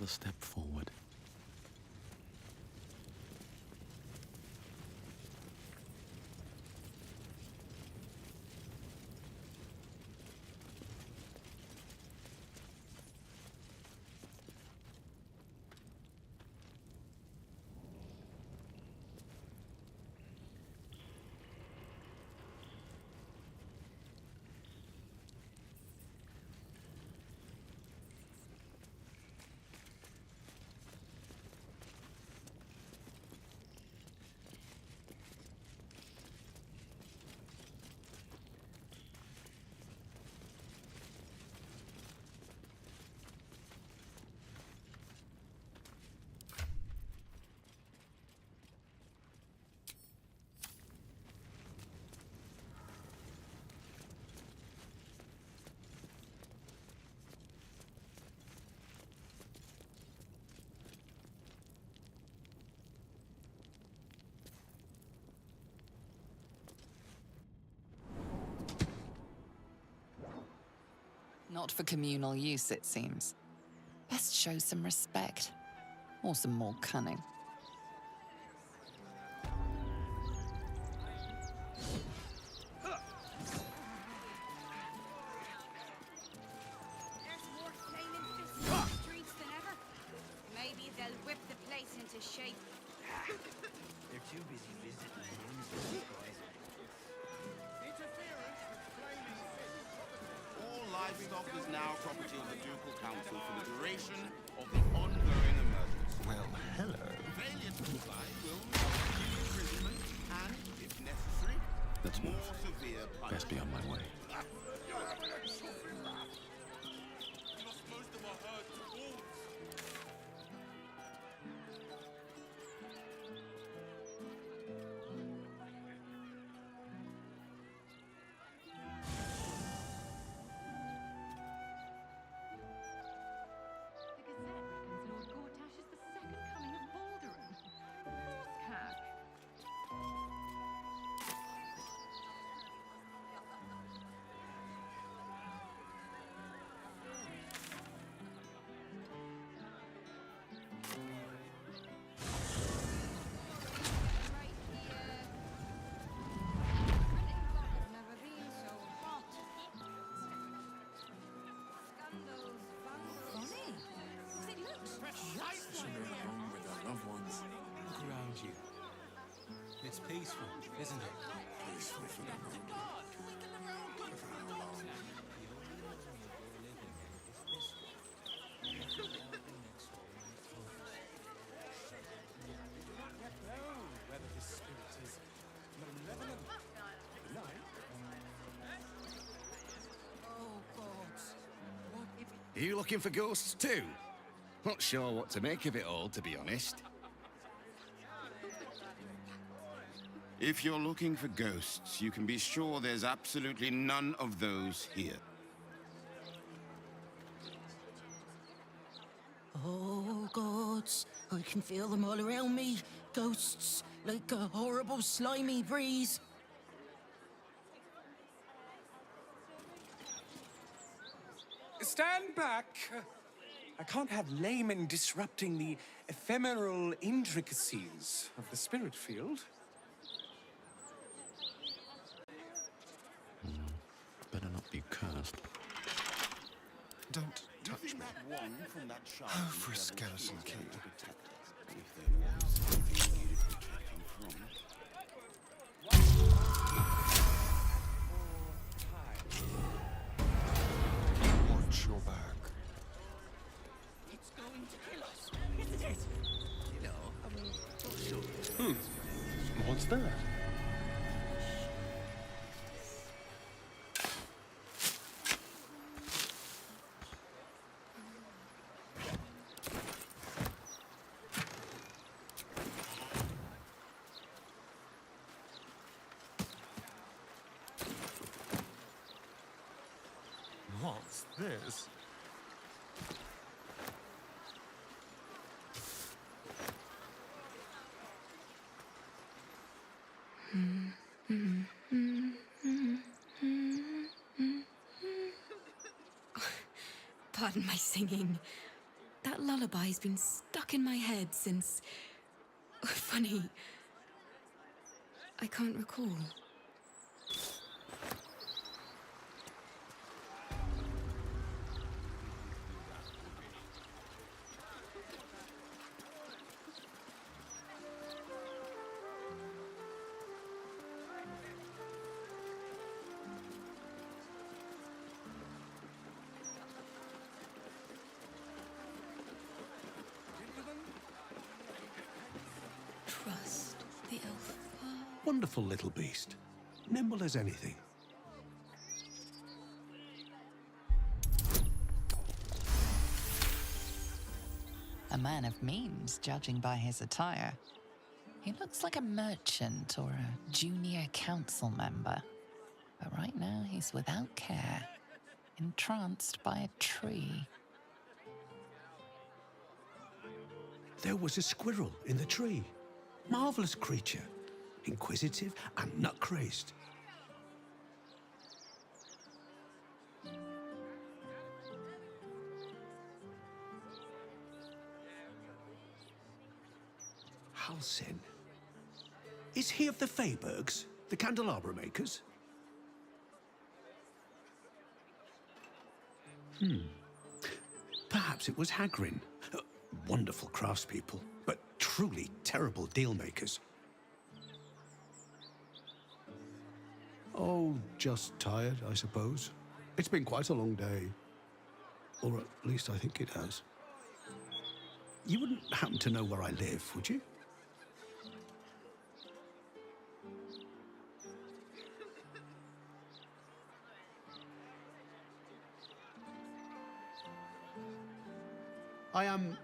another step forward. Not for communal use, it seems. Best show some respect. Or some more cunning. There's more flaming fists in the streets than ever. Maybe they'll whip the place into shape. They're too busy visiting the Interference with flaming fists. All livestock is now property of the Ducal Council for the duration of the ongoing emergency. Well, hello. Failure to comply will result in imprisonment and, if necessary, Let's more move. severe punishment. Best be on my way. You're having a chuffing rap. We lost most of our herd to wolves. The Gazette reckons Lord Gortash is the second coming of Balduran. Horsecack. Right here. It's never been so hot. Scandals, vandals. It looks Children at home with their loved ones. Look around you. It's peaceful, isn't it? Peaceful for the moment. But for how long? Whether this spirit is malevolent, benign. Oh, gods. What if it... Are you looking for ghosts too? Not sure what to make of it all, to be honest. If you're looking for ghosts, you can be sure there's absolutely none of those here. Oh, gods, I can feel them all around me. Ghosts, like a horrible, slimy breeze. Stand back! I can't have laymen disrupting the ephemeral intricacies of the spirit field. Better not be cursed. Don't touch me. That one from that shard Oh, for a skeleton key. if there was something you needed protecting from. Watch your back. It's going to kill us, isn't it? No, I'm not sure. What's that? What's this? Pardon my singing. That lullaby's been stuck in my head since... Funny. I can't recall. Trust the elf. Wonderful little beast. Nimble as anything. A man of means, judging by his attire. He looks like a merchant or a junior council member. But right now he's without care, entranced by a tree. There was a squirrel in the tree. Marvellous creature. Inquisitive and nut-crazed. Halsin. Is he of the Feybergs, the candelabra makers? Perhaps it was Hagrin. Wonderful craftspeople, but truly terrible deal-makers. Oh, just tired, I suppose. It's been quite a long day. Or at least I think it has. You wouldn't happen to know where I live, would you? I am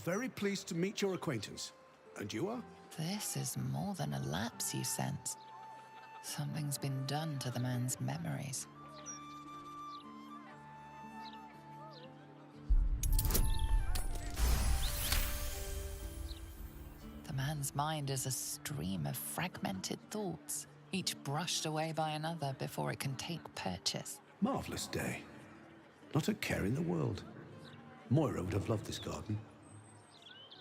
very pleased to meet your acquaintance. And you are? This is more than a lapse, you sense. Something's been done to the man's memories. The man's mind is a stream of fragmented thoughts, each brushed away by another before it can take purchase. Marvellous day. Not a care in the world. Moira would have loved this garden.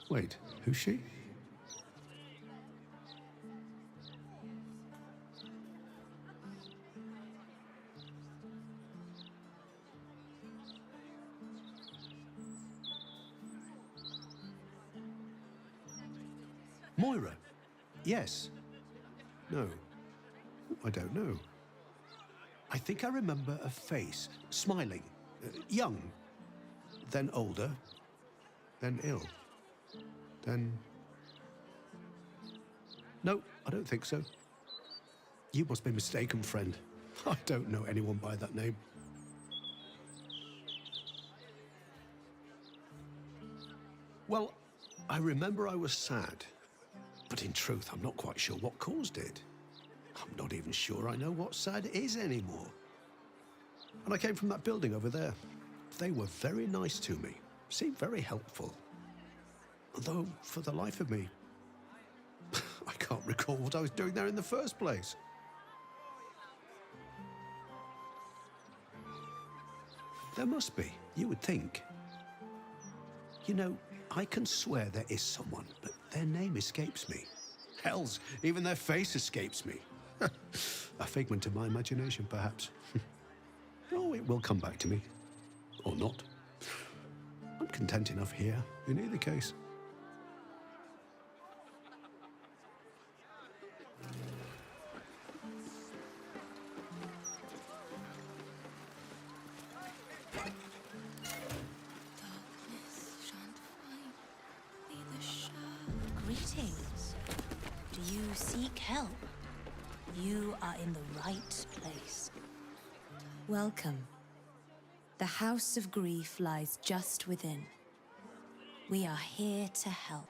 Wait, who's she? Moira? Yes. No. I don't know. I think I remember a face, smiling, young, then older, then ill, then... No, I don't think so. You must be mistaken, friend. I don't know anyone by that name. Well, I remember I was sad, but in truth, I'm not quite sure what caused it. I'm not even sure I know what sad is anymore. And I came from that building over there. They were very nice to me, seemed very helpful. Although, for the life of me, I can't recall what I was doing there in the first place. There must be, you would think. You know, I can swear there is someone, but their name escapes me. Hells, even their face escapes me. A figment of my imagination, perhaps. Oh, it will come back to me. Or not. I'm content enough here, in either case. Greetings. Do you seek help? You are in the right place. Welcome. The House of Grief lies just within. We are here to help.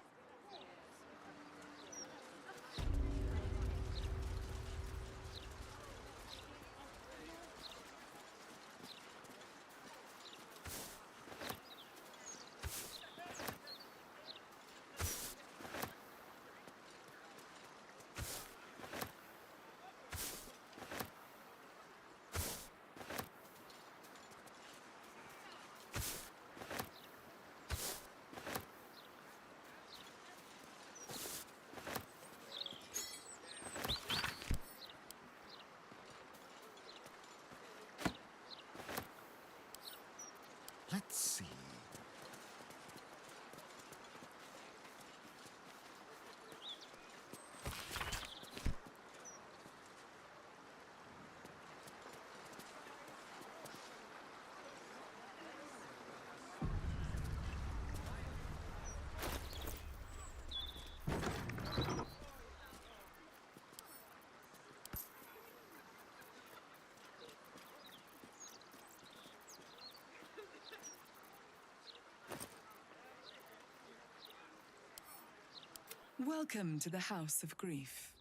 Welcome to the House of Grief.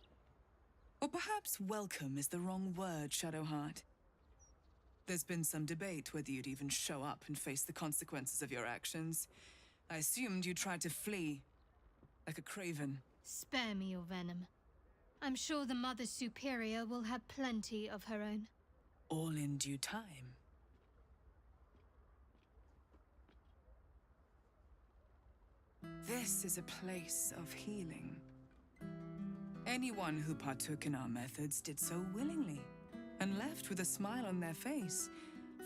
Or perhaps welcome is the wrong word, Shadowheart. There's been some debate whether you'd even show up and face the consequences of your actions. I assumed you tried to flee, like a craven. Spare me your venom. I'm sure the Mother Superior will have plenty of her own. All in due time. This is a place of healing. Anyone who partook in our methods did so willingly, and left with a smile on their face,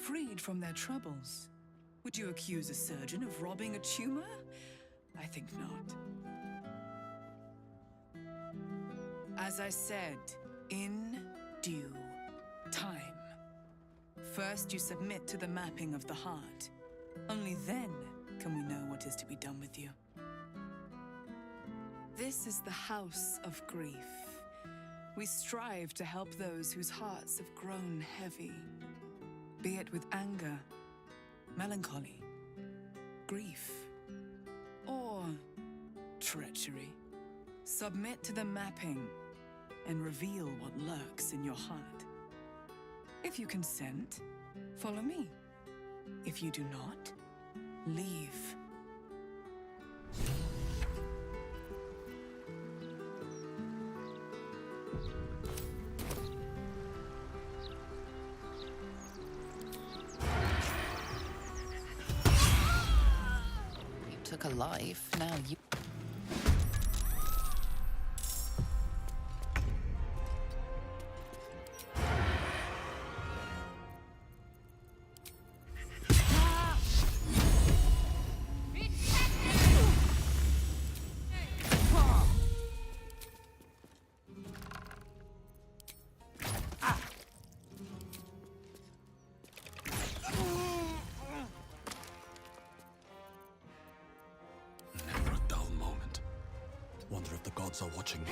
freed from their troubles. Would you accuse a surgeon of robbing a tumor? I think not. As I said, in due time. First, you submit to the mapping of the heart. Only then can we know what is to be done with you. This is the House of Grief. We strive to help those whose hearts have grown heavy, be it with anger, melancholy, grief, or treachery. Submit to the mapping and reveal what lurks in your heart. If you consent, follow me. If you do not, leave. You took a life, now you... Never a dull moment. Wonder if the gods are watching me.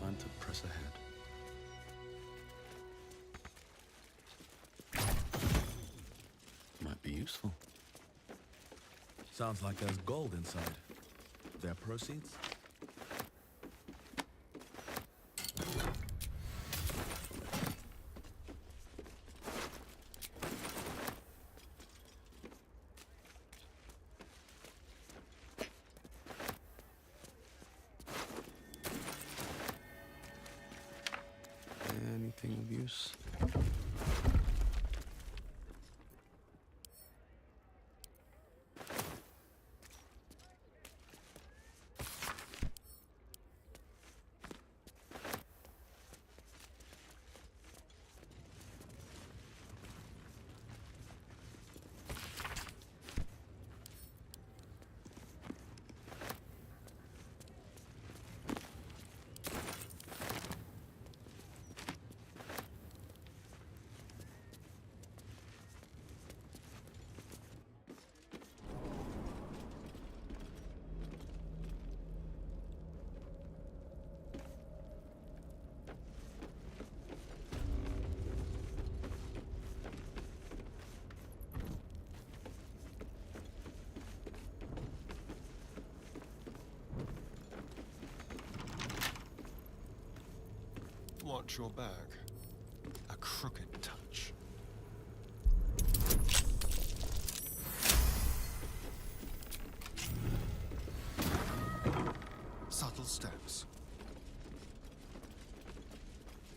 Time to press ahead. Might be useful. Sounds like there's gold inside. Their proceeds? Anything of use? Watch your back. A crooked touch. Subtle steps.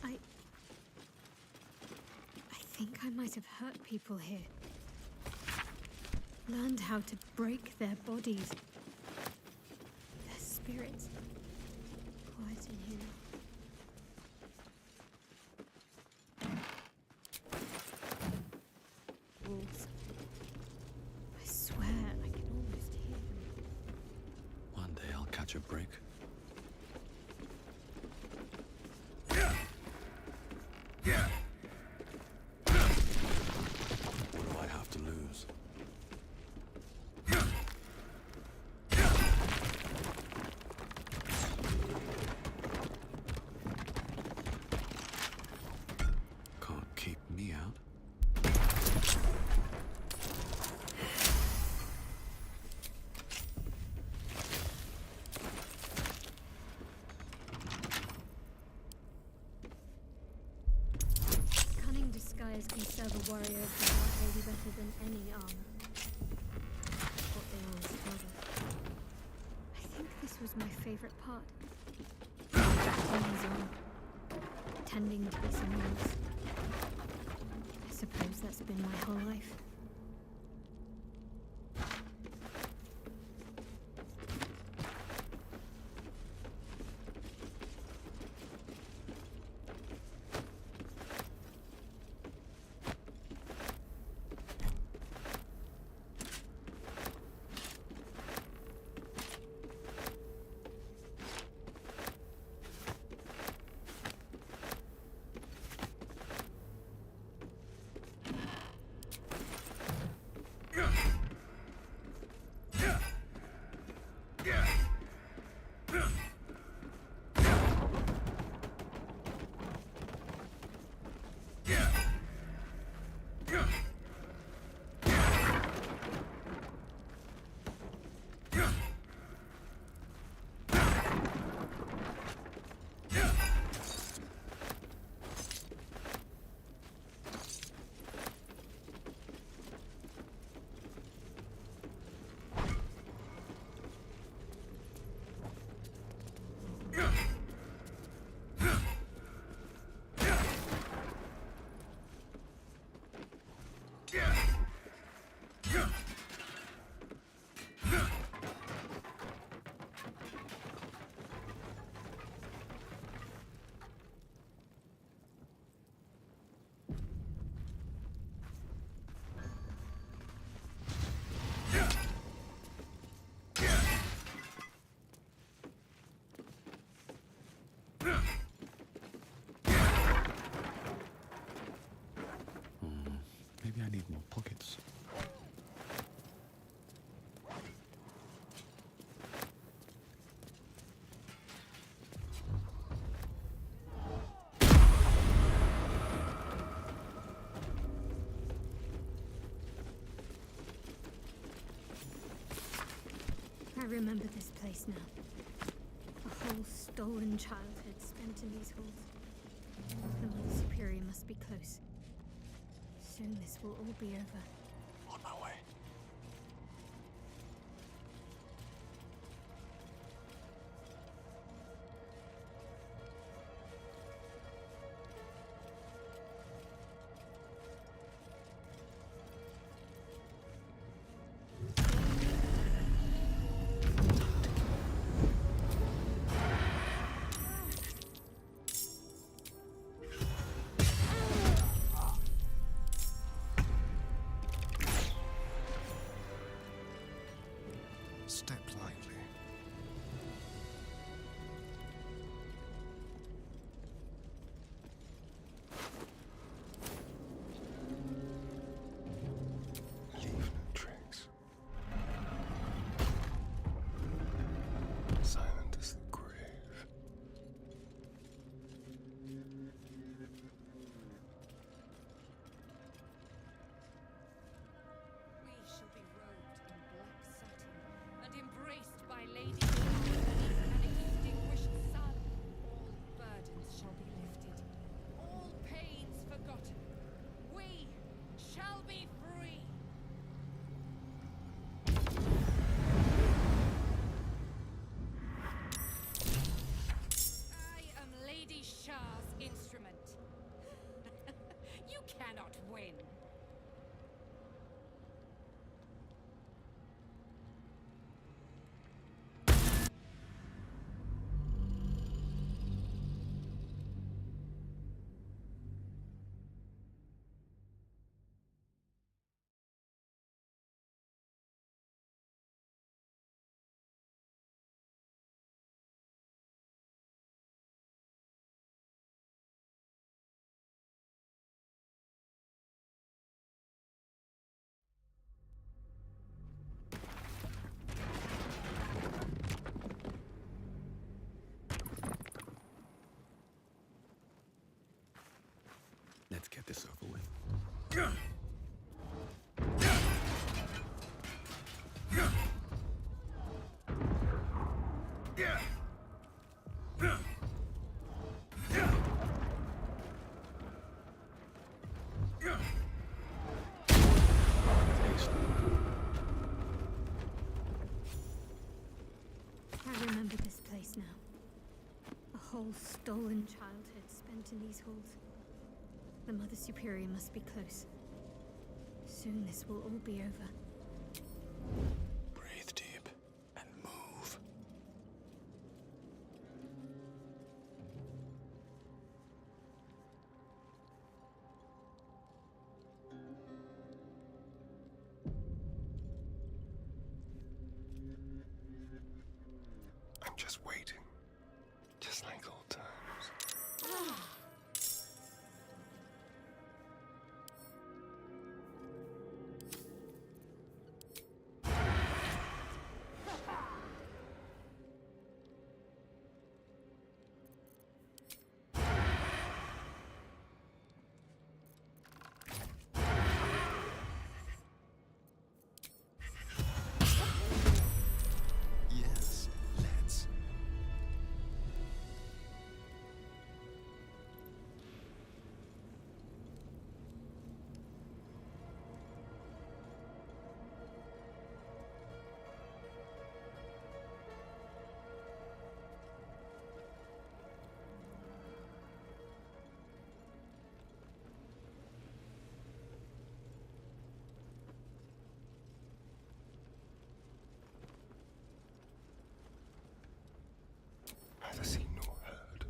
I think I might have hurt people here. Learned how to break their bodies. Their spirits. Quiet in here now. Wolves. I swear I can almost hear them. One day I'll catch a break. What do I have to lose? Can't keep me out. Cunning disguise can serve a warrior of the Dark Lady better than any armor. That's what they always told us. I think this was my favorite part. Ease on. Pretending to be someone else. I suppose that's been my whole life. Maybe I need more pockets. I remember this place now. A whole stolen childhood spent in these halls. The Mother Superior must be close. Soon this will all be over. On my way. instrument. You cannot win. Let's get this over with. I remember this place now. A whole stolen childhood spent in these halls. The Mother Superior must be close. Soon this will all be over. Breathe deep and move. I'm just waiting. Just like old times. Yes, let's. Neither seen nor heard.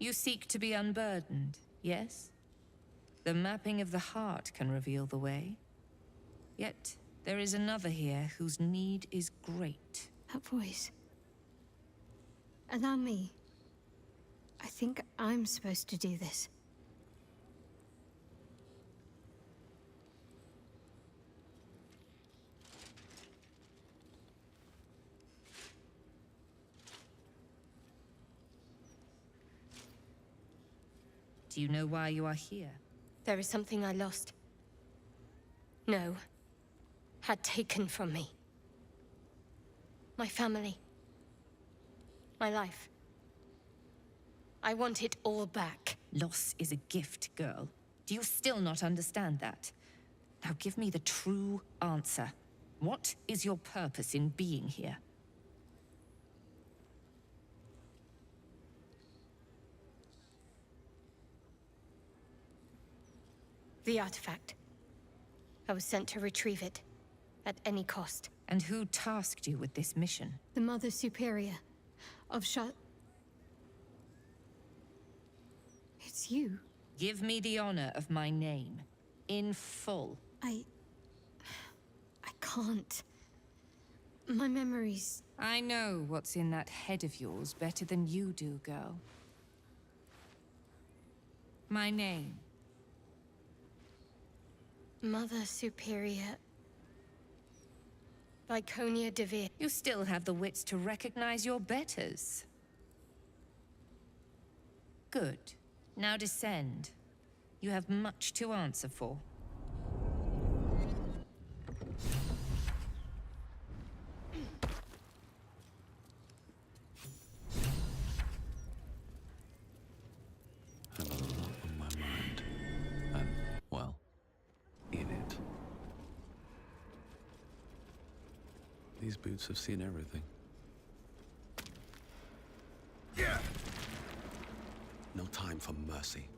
You seek to be unburdened. Yes? The mapping of the heart can reveal the way. Yet, there is another here whose need is great. That voice. Allow me. I think I'm supposed to do this. Do you know why you are here? There is something I lost. No. Had taken from me. My family. My life. I want it all back. Loss is a gift, girl. Do you still not understand that? Now give me the true answer. What is your purpose in being here? The artifact. I was sent to retrieve it. At any cost. And who tasked you with this mission? The Mother Superior of It's you. Give me the honor of my name. In full. I can't. My memories... I know what's in that head of yours better than you do, girl. My name. Mother Superior... Viconia Devere. You still have the wits to recognize your betters. Good. Now descend. You have much to answer for. I have a lot on my mind. And, well, in it. These boots have seen everything. No time for mercy.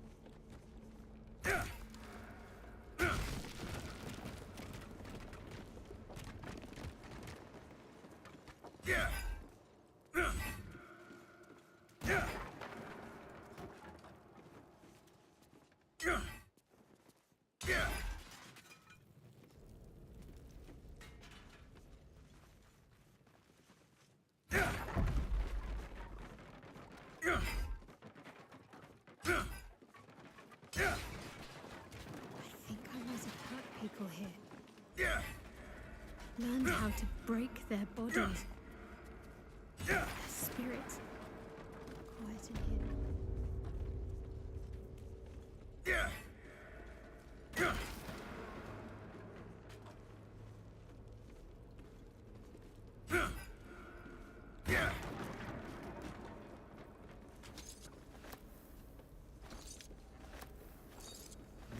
People here. Learned how to break their bodies. Their spirits. Quiet in here.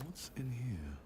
What's in here?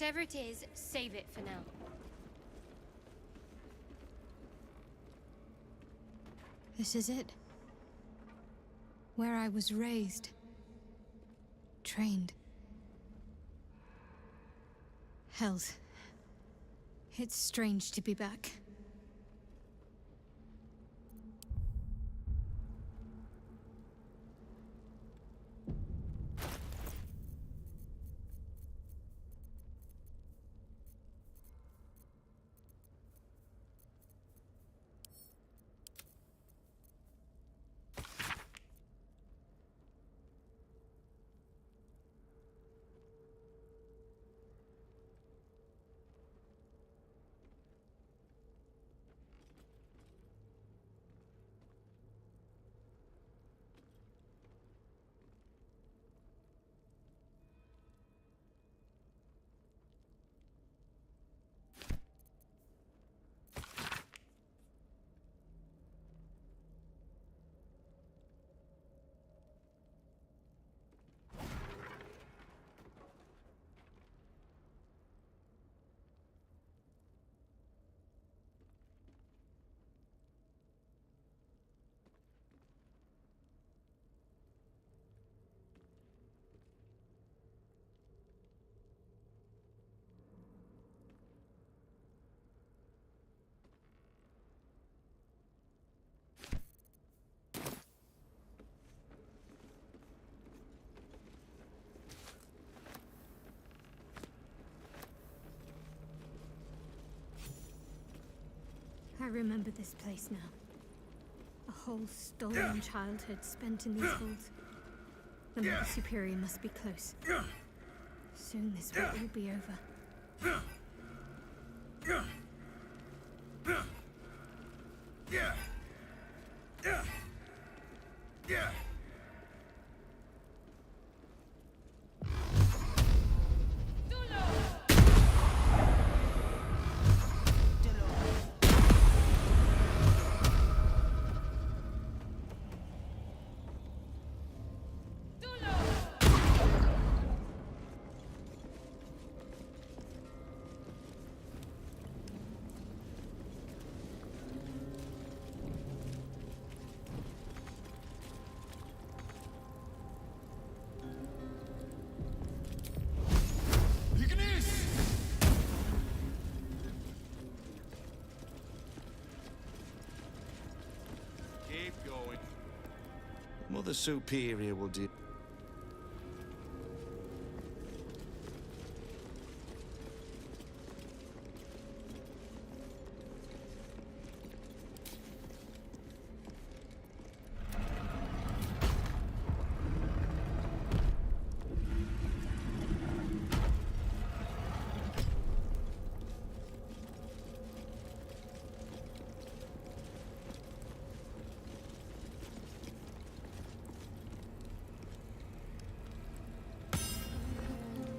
Whatever it is, save it for now. This is it. Where I was raised. Trained. Hells. It's strange to be back. I remember this place now. A whole stolen childhood spent in these halls. The Mother Superior must be close. Soon this will all be over. Keep going. Mother Superior will do.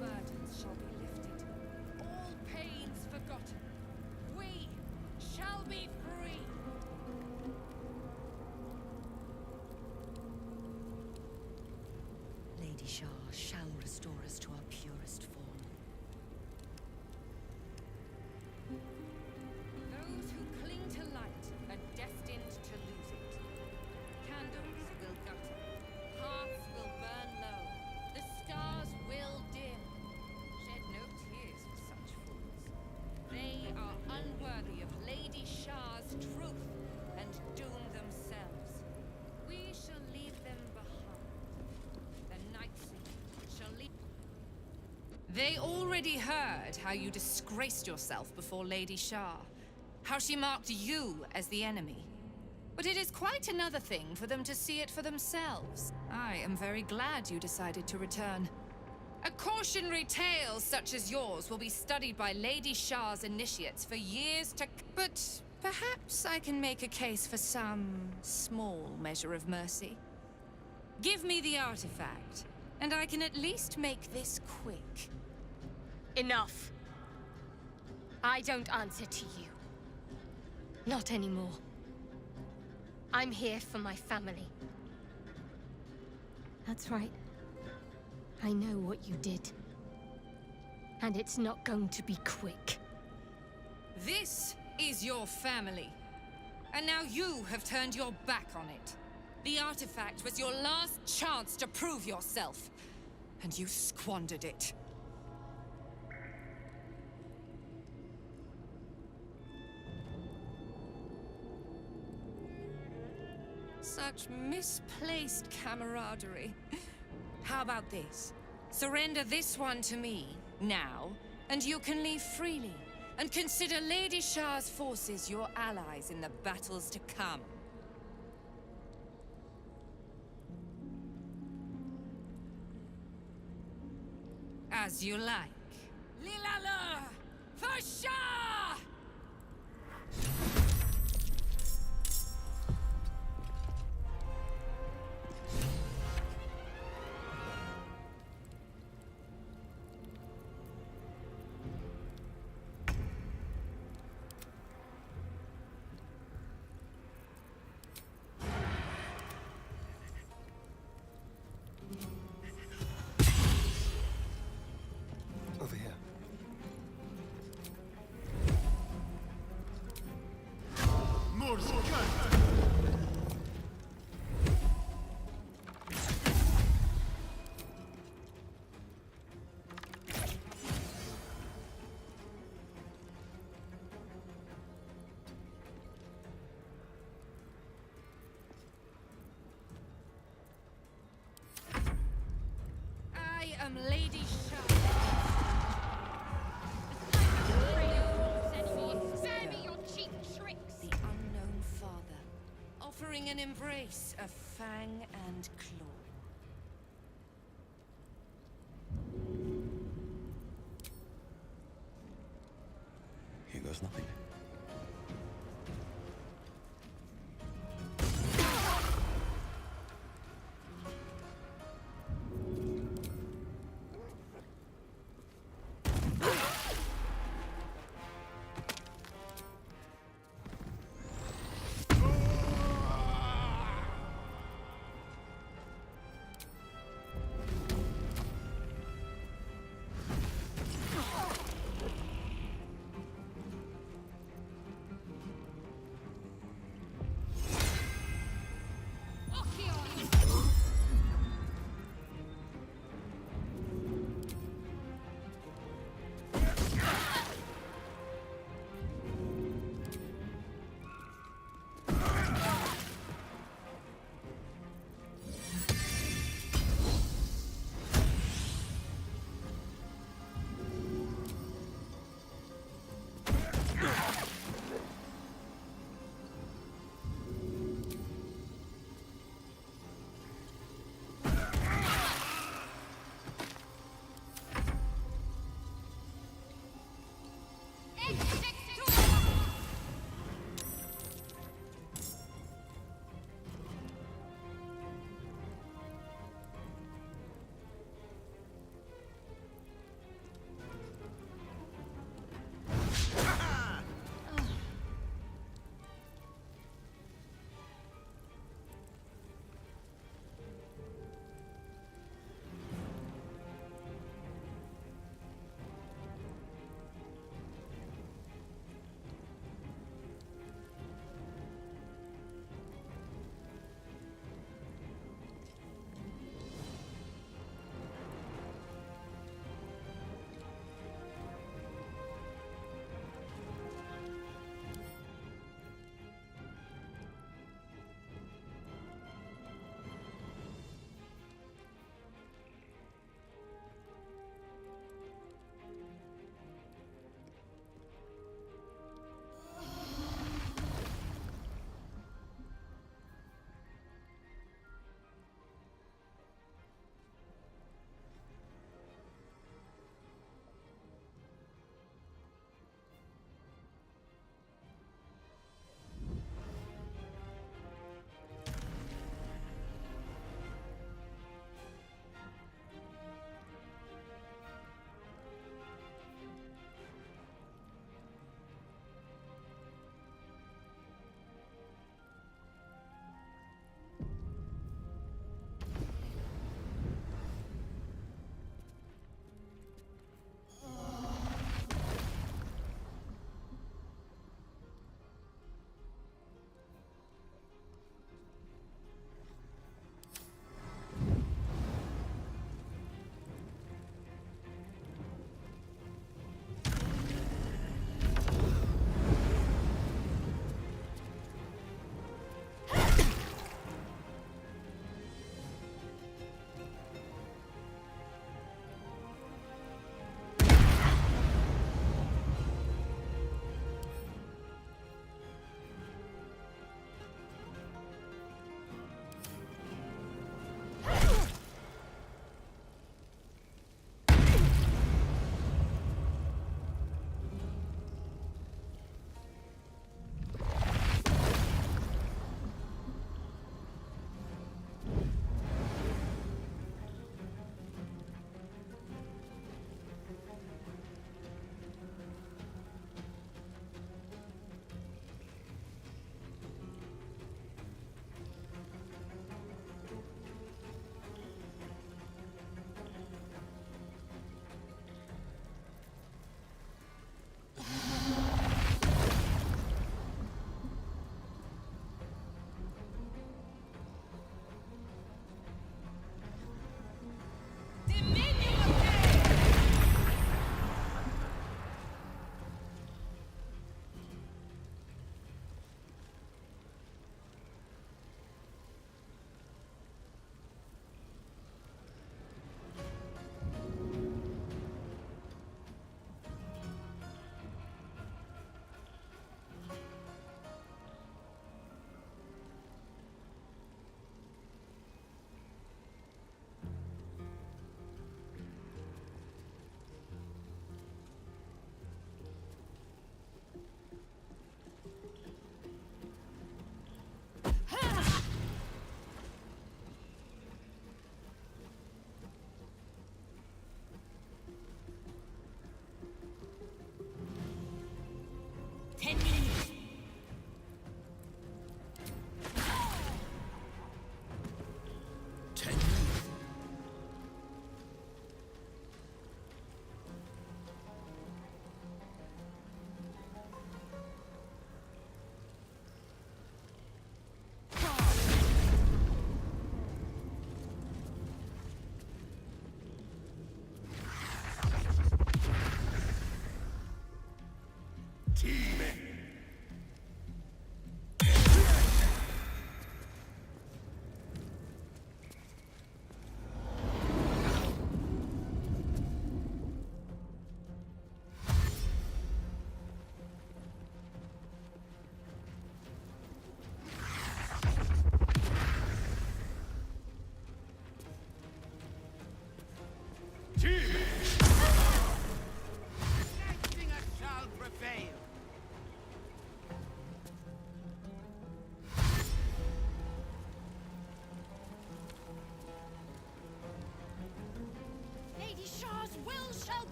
Burdens shall be lifted, all pains forgotten. We shall be free. Lady Shah shall restore us to our purest form. Those who cling to light are destined to lose it. Candles will gutter, hearths will burn low, the stars will dim. Shed no tears for such fools. They are unworthy of Lady Shah's truth and doom themselves. We shall leave them behind. The Night Singer shall leave. They already heard how you disgraced yourself before Lady Shah. How she marked you as the enemy. But it is quite another thing for them to see it for themselves. I am very glad you decided to return. A cautionary tale such as yours will be studied by Lady Shah's initiates for years to... But perhaps I can make a case for some small measure of mercy. Give me the artifact, and I can at least make this quick. Enough. I don't answer to you. Not anymore. I'm here for my family. That's right. I know what you did. And it's not going to be quick. This is your family. And now you have turned your back on it. The artifact was your last chance to prove yourself. And you squandered it. Such misplaced camaraderie. How about this? Surrender this one to me, now, and you can leave freely. And consider Lady Shah's forces your allies in the battles to come. As you like. Lilala! For Shah! Over here. I am Lady Shah. Spare me your cheap tricks! The unknown father, offering an embrace of fang and claw. Here goes nothing.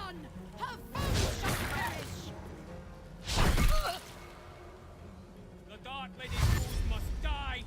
None! Her foes shall perish! The Dark Lady's fools must die!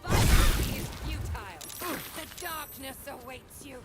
Fighting is futile. The darkness awaits you.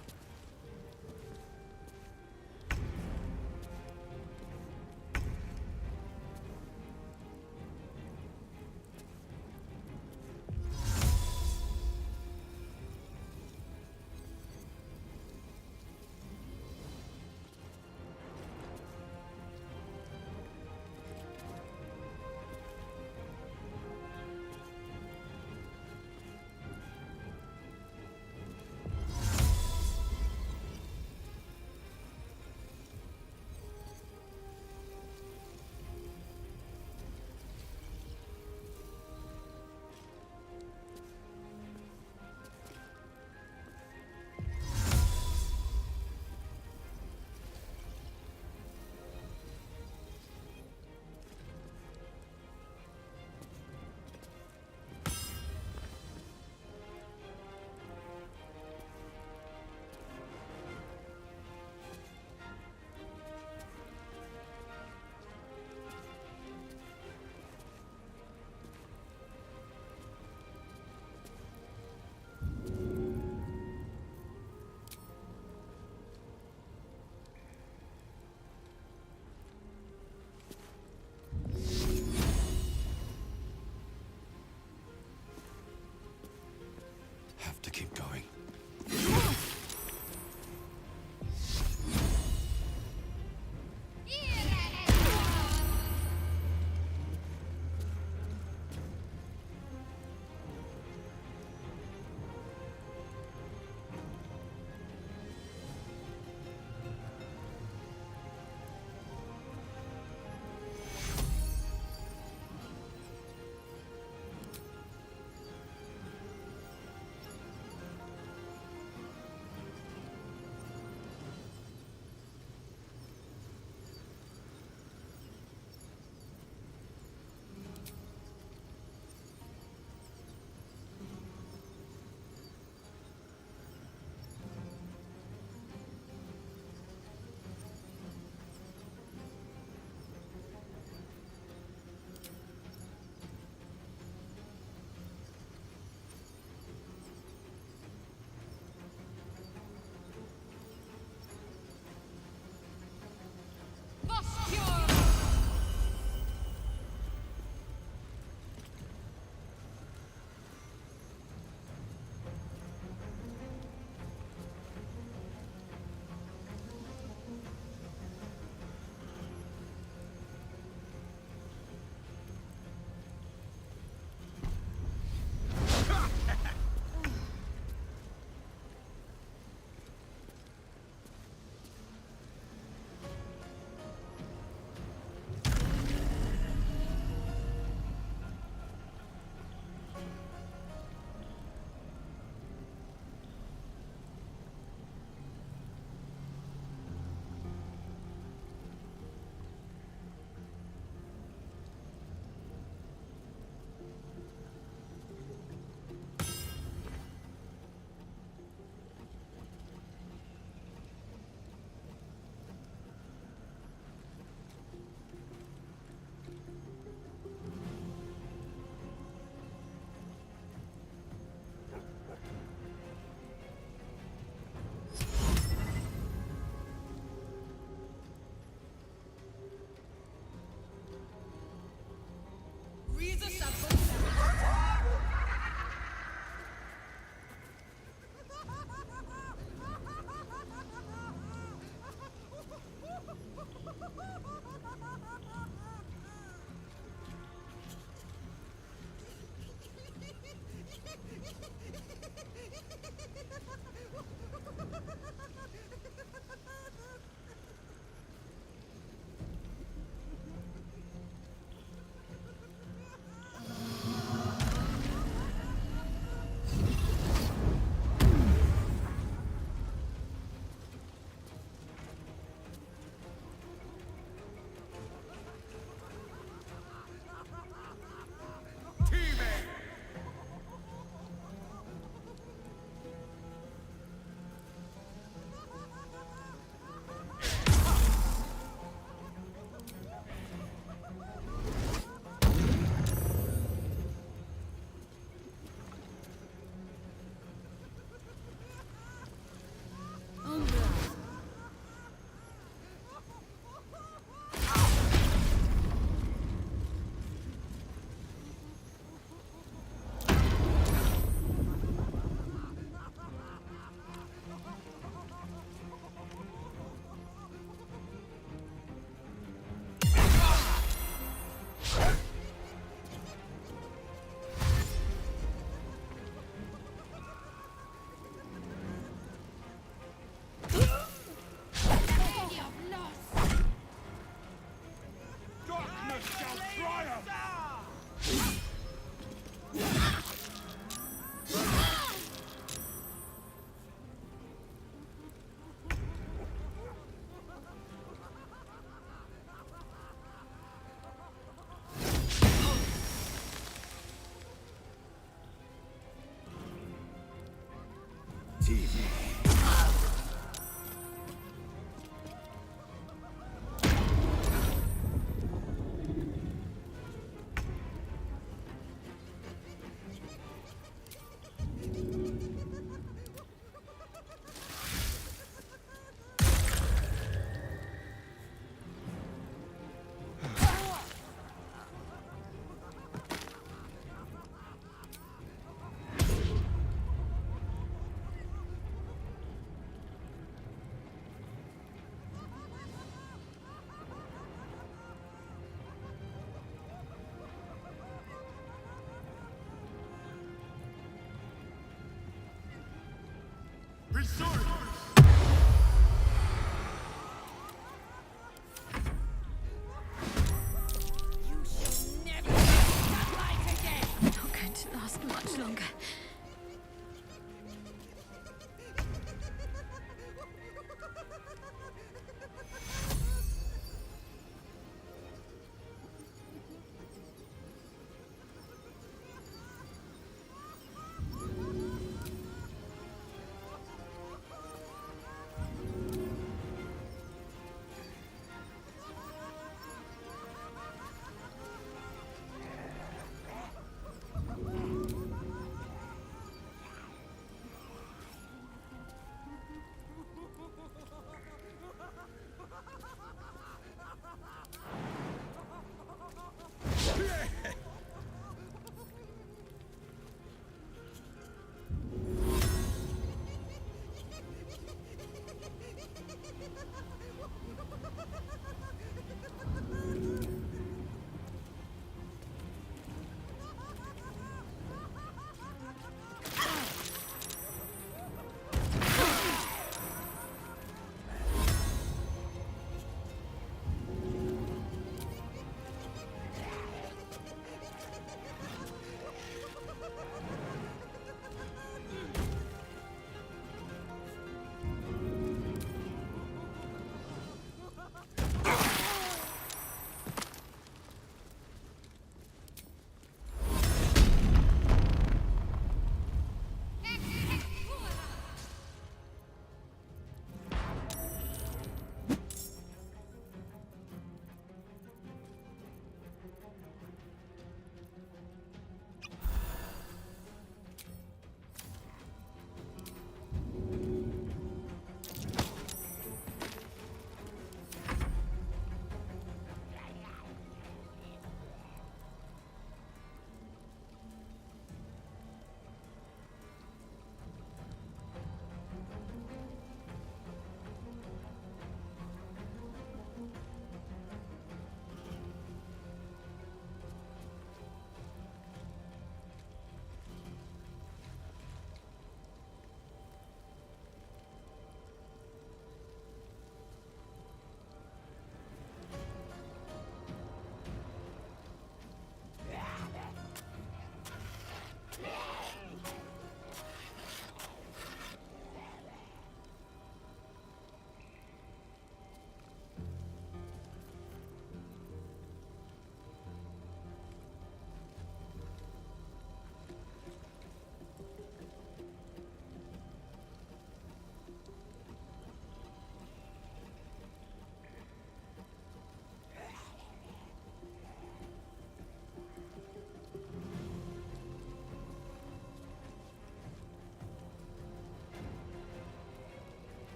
Not going to last much longer.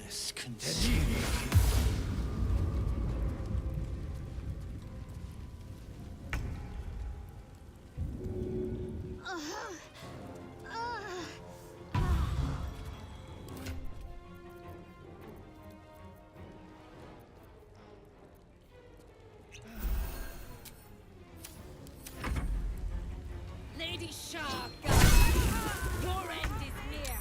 madness continue. Lady Shah, guys! Your end is near!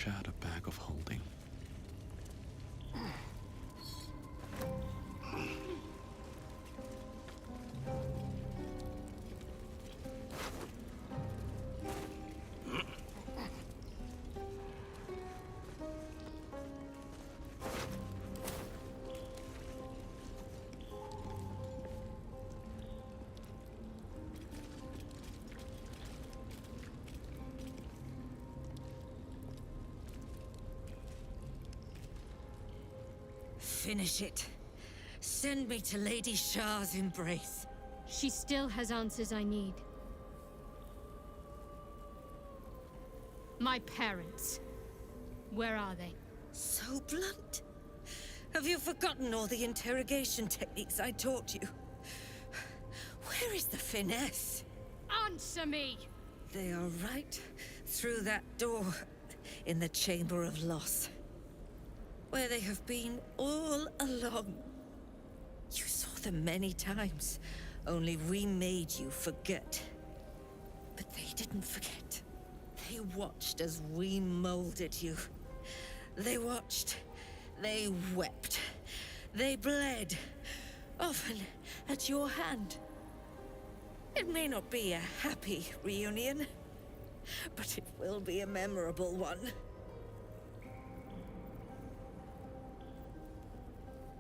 push out a bag of holding. Finish it. Send me to Lady Shah's embrace. She still has answers I need. My parents. Where are they? So blunt. Have you forgotten all the interrogation techniques I taught you? Where is the finesse? Answer me! They are right through that door in the Chamber of Loss. Where they have been all along. You saw them many times, only we made you forget. But they didn't forget. They watched as we molded you. They watched, they wept, they bled, often at your hand. It may not be a happy reunion, but it will be a memorable one.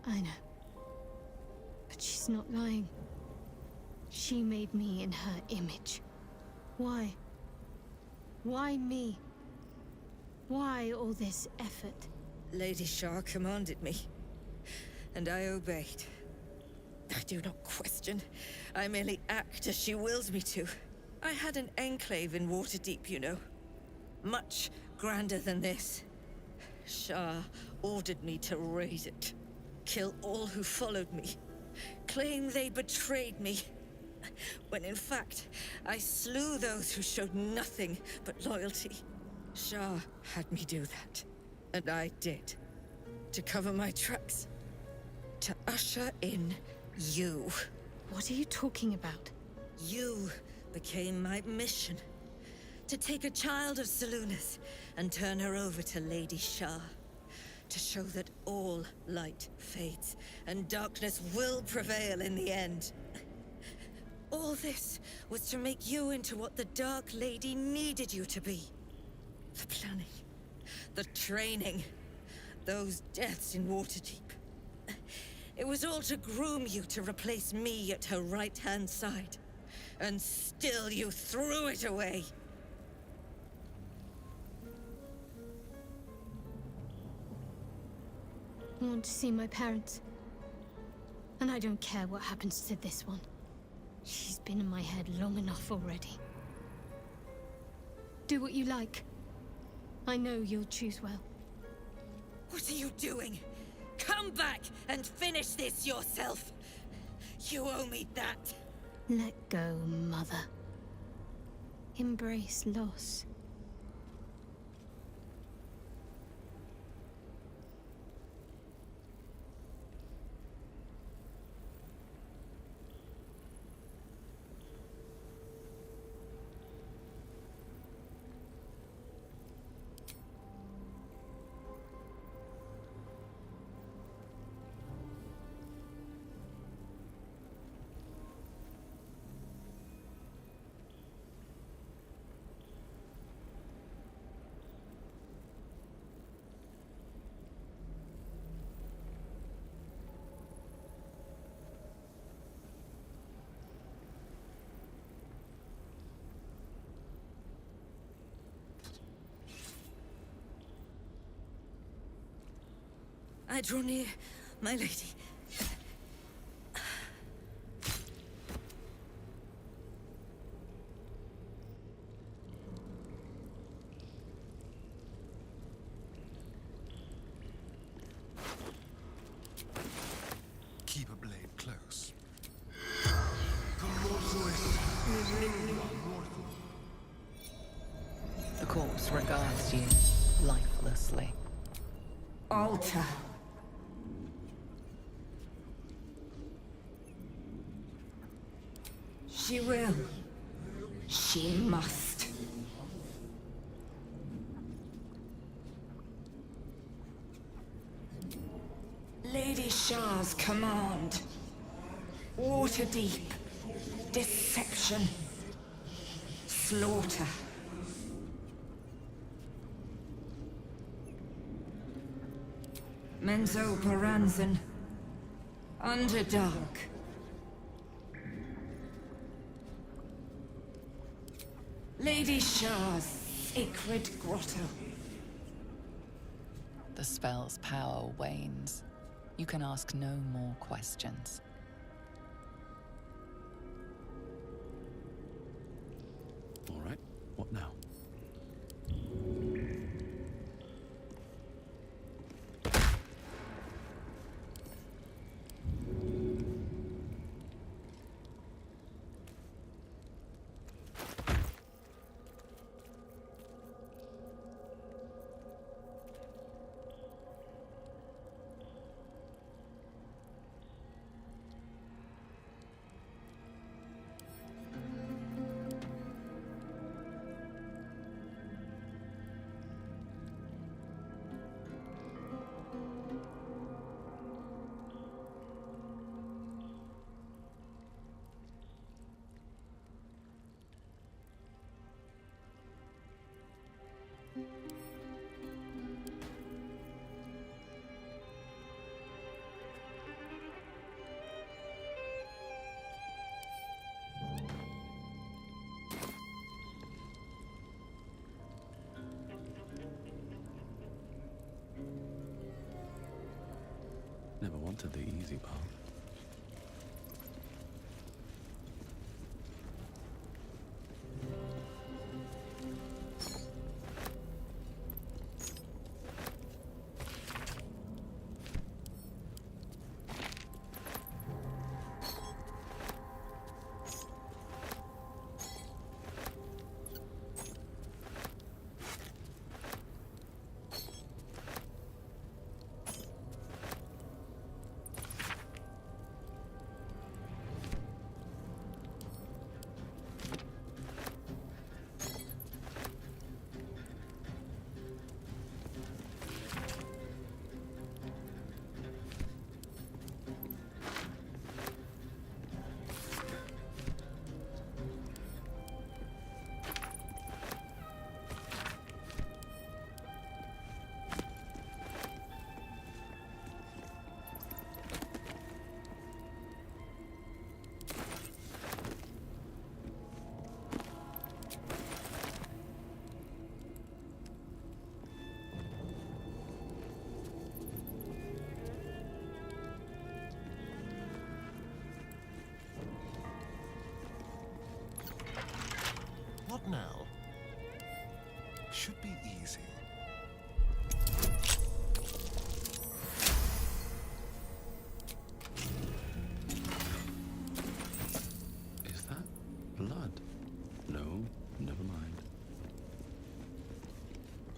I know. But she's not lying. She made me in her image. Why? Why me? Why all this effort? Lady Shah commanded me, and I obeyed. I do not question. I merely act as she wills me to. I had an enclave in Waterdeep, you know. Much grander than this. Shah ordered me to raise it. Kill all who followed me. Claim they betrayed me. When in fact, I slew those who showed nothing but loyalty. Shah had me do that. And I did. To cover my tracks. To usher in you. What are you talking about? You became my mission. To take a child of Seluna's and turn her over to Lady Shah. To show that all light fades, and darkness will prevail in the end. All this was to make you into what the Dark Lady needed you to be. The planning, the training, those deaths in Waterdeep. It was all to groom you to replace me at her right-hand side. And still you threw it away. I want to see my parents. And I don't care what happens to this one. She's been in my head long enough already. Do what you like. I know you'll choose well. What are you doing? Come back and finish this yourself. You owe me that. Let go, Mother. Embrace loss. I draw near, my lady. Keep a blade close. The corpse regards you lifelessly. Altar. She will. She must. Shah's command. Waterdeep. Deception. Slaughter. Menzo Paranzan. Underdark. Lady Shah's sacred grotto. The spell's power wanes. You can ask no more questions. All right, what now? Never wanted the easy part. What now? Should be easy. Is that blood? No, never mind.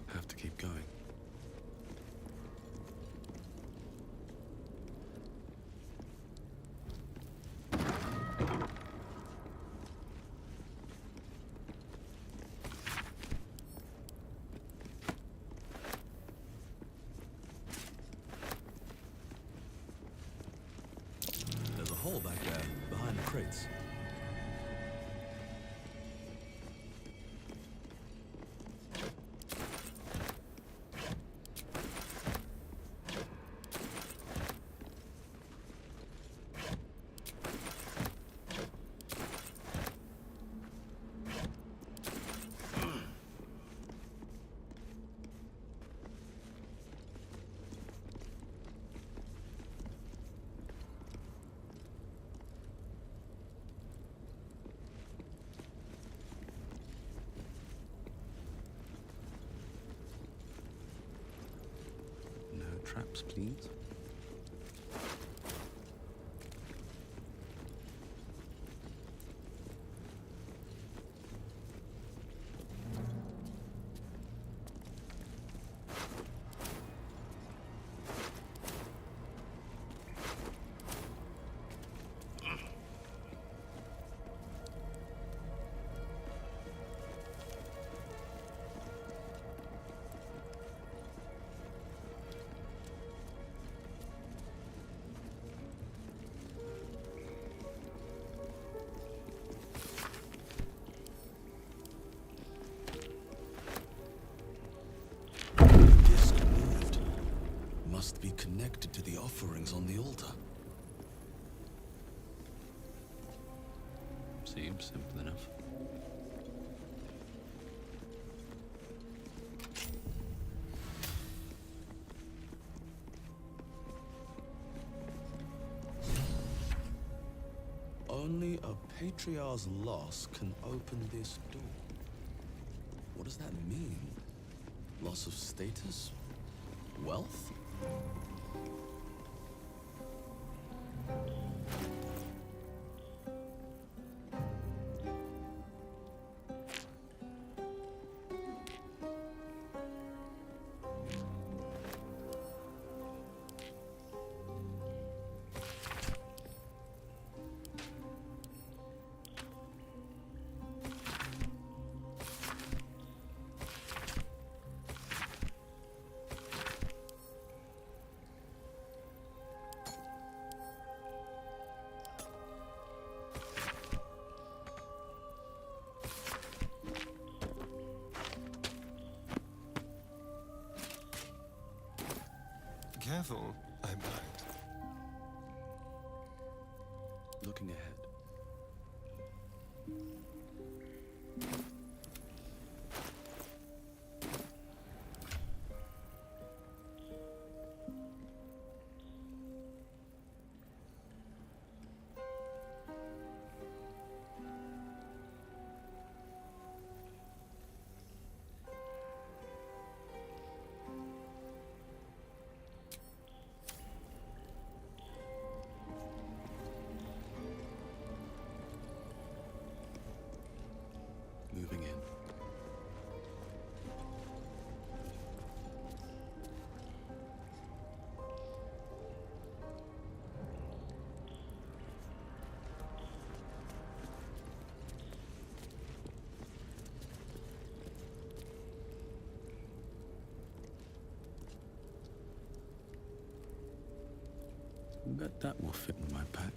Have to keep going. There's a hole back there, behind the crates. No traps, please. must be connected to the offerings on the altar. Seems simple enough. Only a patriarch's loss can open this door. What does that mean? Loss of status? Wealth? Careful, I might. Looking ahead. Moving in. Bet that will fit in my pack.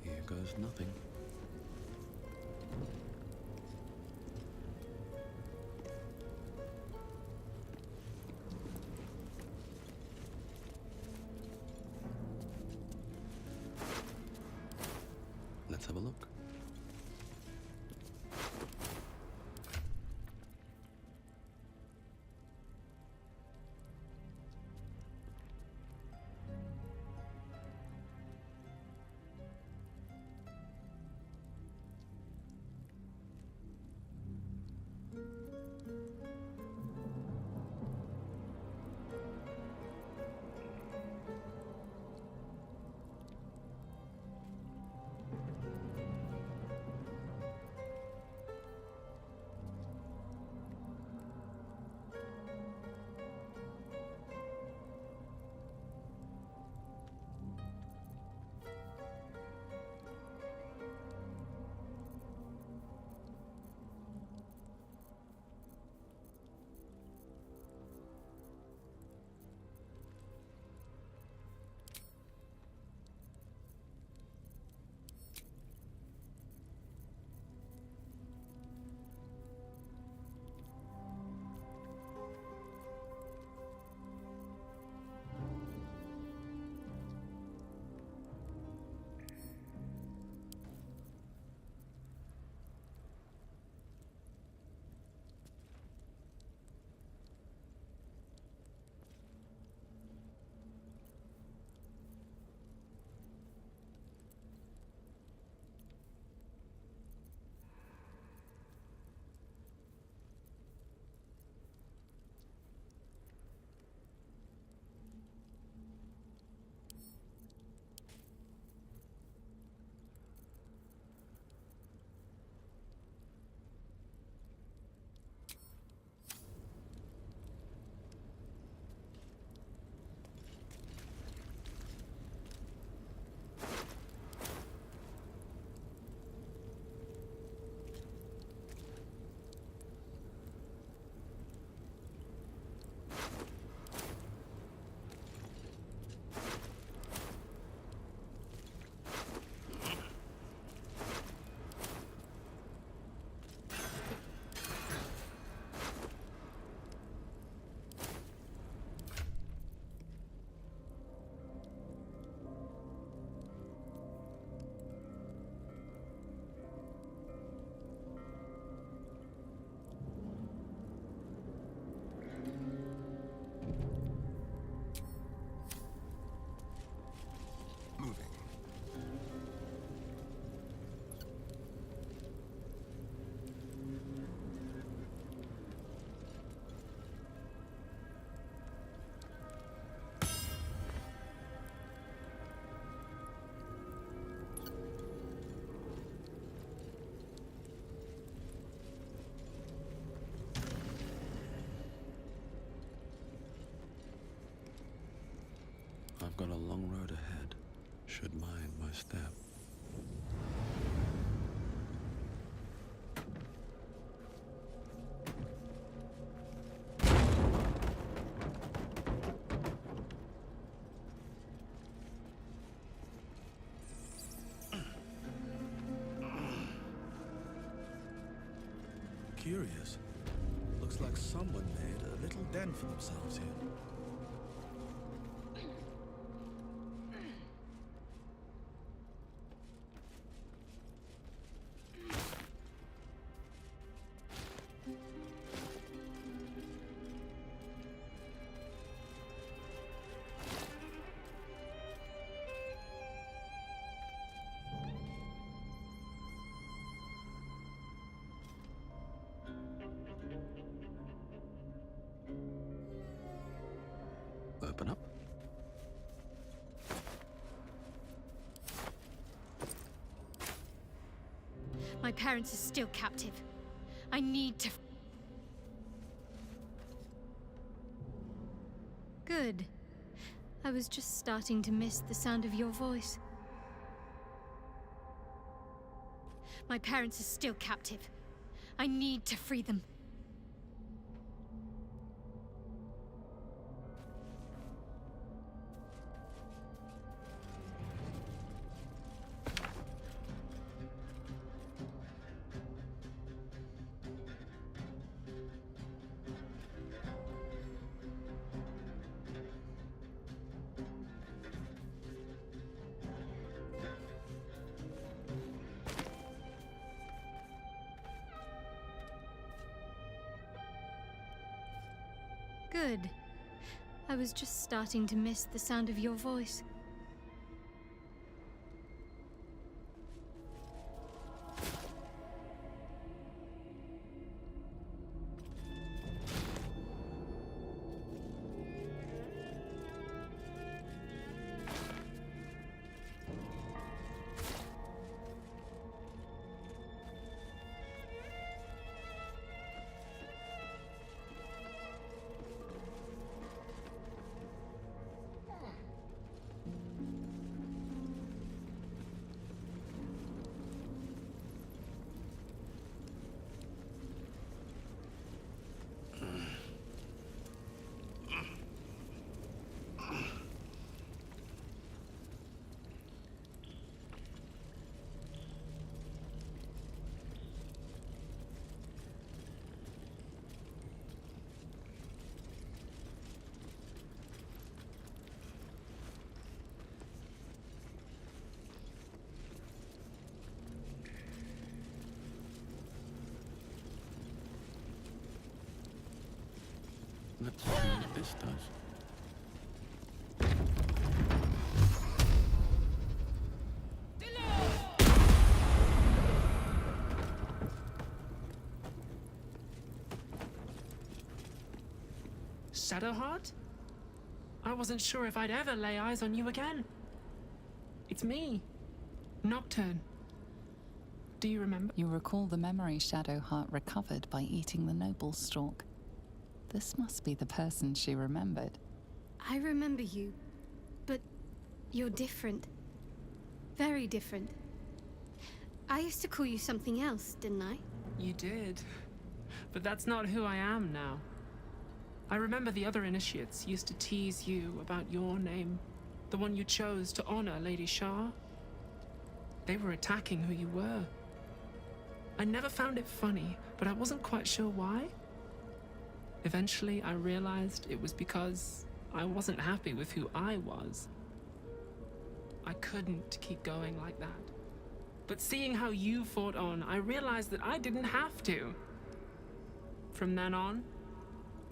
Here goes nothing. Let's have a look. I've got a long road ahead. Should mind my step. Curious. Looks like someone made a little den for themselves here. Open up. My parents are still captive. I need to... Good. I was just starting to miss the sound of your voice. My parents are still captive. I need to free them. Good. I was just starting to miss the sound of your voice. Let's see what this does. Shadowheart? I wasn't sure if I'd ever lay eyes on you again. It's me, Nocturne. Do you remember? You recall the memory Shadowheart recovered by eating the noble stalk. This must be the person she remembered. I remember you, but you're different. Very different. I used to call you something else, didn't I? You did. But that's not who I am now. I remember the other initiates used to tease you about your name, the one you chose to honor Lady Shar. They were attacking who you were. I never found it funny, but I wasn't quite sure why. Eventually, I realized it was because I wasn't happy with who I was. I couldn't keep going like that. But seeing how you fought on, I realized that I didn't have to. From then on,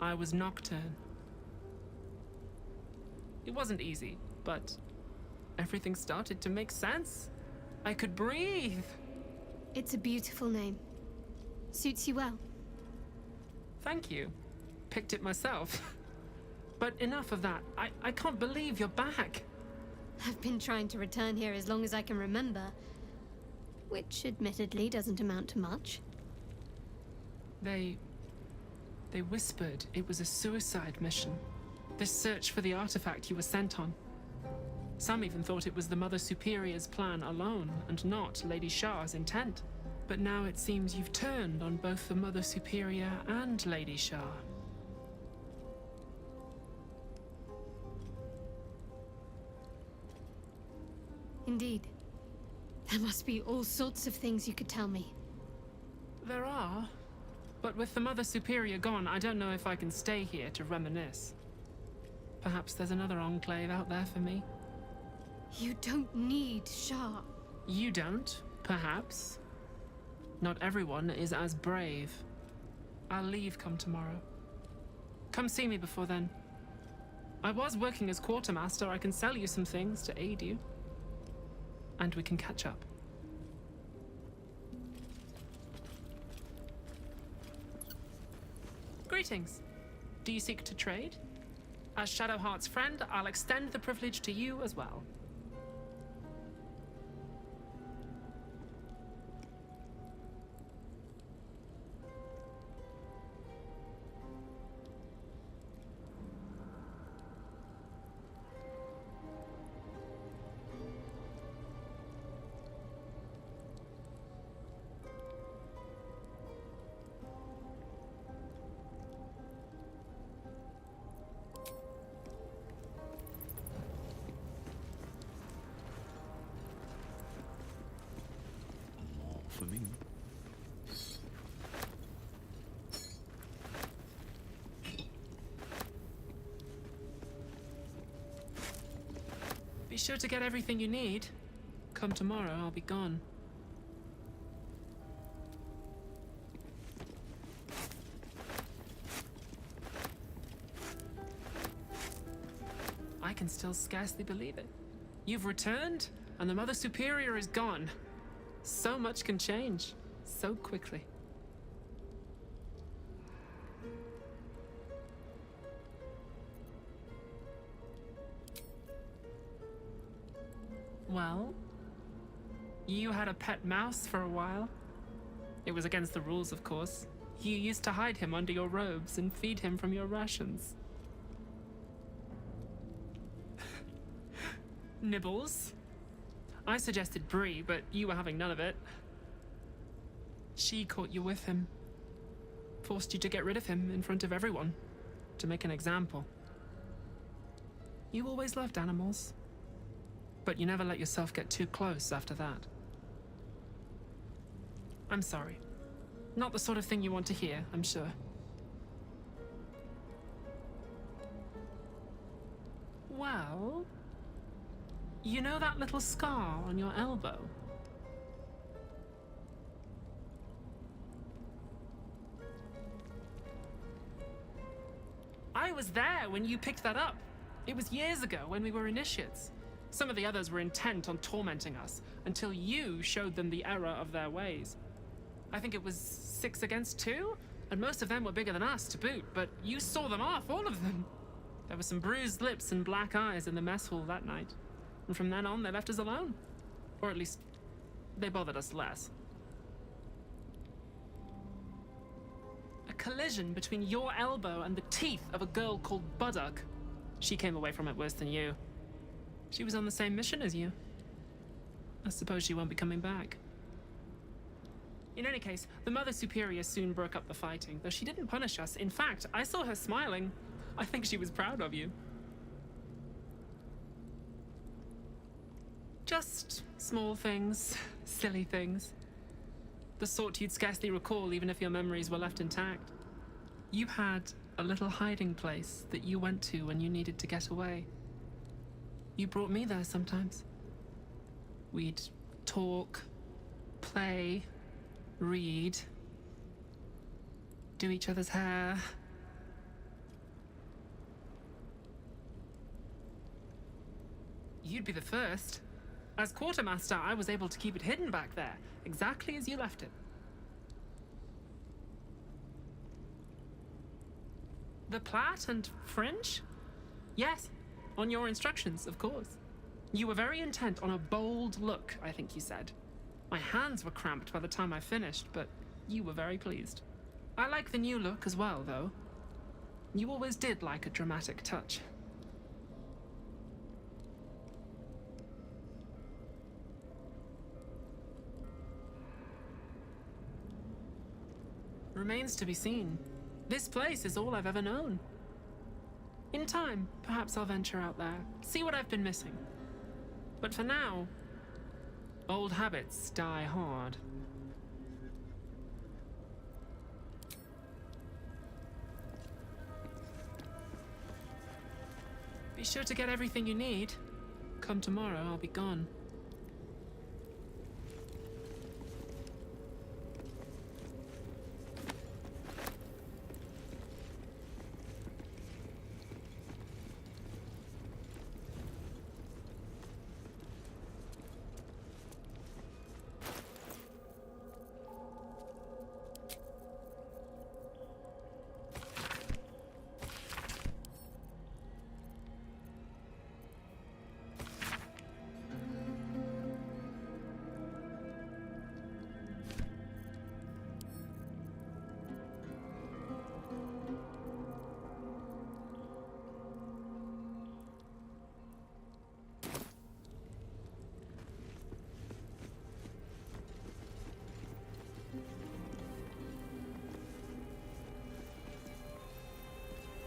I was Nocturne. It wasn't easy, but everything started to make sense. I could breathe. It's a beautiful name. Suits you well. Thank you. Picked it myself. But enough of that. I can't believe you're back. I've been trying to return here as long as I can remember, which admittedly doesn't amount to much. They whispered it was a suicide mission. This search for the artifact you were sent on. Some even thought it was the Mother Superior's plan alone, and not Lady Shah's intent. But now it seems you've turned on both the Mother Superior and Lady Shah. Indeed. There must be all sorts of things you could tell me. There are. But with the Mother Superior gone, I don't know if I can stay here to reminisce. Perhaps there's another enclave out there for me. You don't need Shah. You don't, perhaps. Not everyone is as brave. I'll leave come tomorrow. Come see me before then. I was working as quartermaster. I can sell you some things to aid you. And we can catch up. Greetings. Do you seek to trade? As Shadowheart's friend, I'll extend the privilege to you as well. For me. Be sure to get everything you need. Come tomorrow, I'll be gone. I can still scarcely believe it. You've returned, and the Mother Superior is gone. So much can change, so quickly. Well, you had a pet mouse for a while. It was against the rules, of course. You used to hide him under your robes and feed him from your rations. Nibbles. I suggested Bree, but you were having none of it. She caught you with him. Forced you to get rid of him in front of everyone. To make an example. You always loved animals. But you never let yourself get too close after that. I'm sorry. Not the sort of thing you want to hear, I'm sure. Well... You know that little scar on your elbow? I was there when you picked that up. It was years ago when we were initiates. Some of the others were intent on tormenting us until you showed them the error of their ways. I think it was 6 against 2, and most of them were bigger than us to boot, but you saw them off, all of them. There were some bruised lips and black eyes in the mess hall that night. And from then on, they left us alone. Or at least, they bothered us less. A collision between your elbow and the teeth of a girl called Buddock. She came away from it worse than you. She was on the same mission as you. I suppose she won't be coming back. In any case, the Mother Superior soon broke up the fighting, though she didn't punish us. In fact, I saw her smiling. I think she was proud of you. Just small things, silly things. The sort you'd scarcely recall even if your memories were left intact. You had a little hiding place that you went to when you needed to get away. You brought me there sometimes. We'd talk, play, read, do each other's hair. You'd be the first. As quartermaster, I was able to keep it hidden back there, exactly as you left it. The plait and fringe? Yes, on your instructions, of course. You were very intent on a bold look, I think you said. My hands were cramped by the time I finished, but you were very pleased. I like the new look as well, though. You always did like a dramatic touch. remains to be seen. This place is all I've ever known. In time, perhaps I'll venture out there, see what I've been missing. But for now, old habits die hard. Be sure to get everything you need. Come tomorrow, I'll be gone.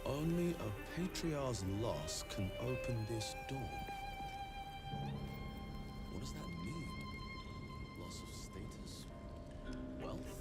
Only a patriarch's loss can open this door. What does that mean? Loss of status? Wealth?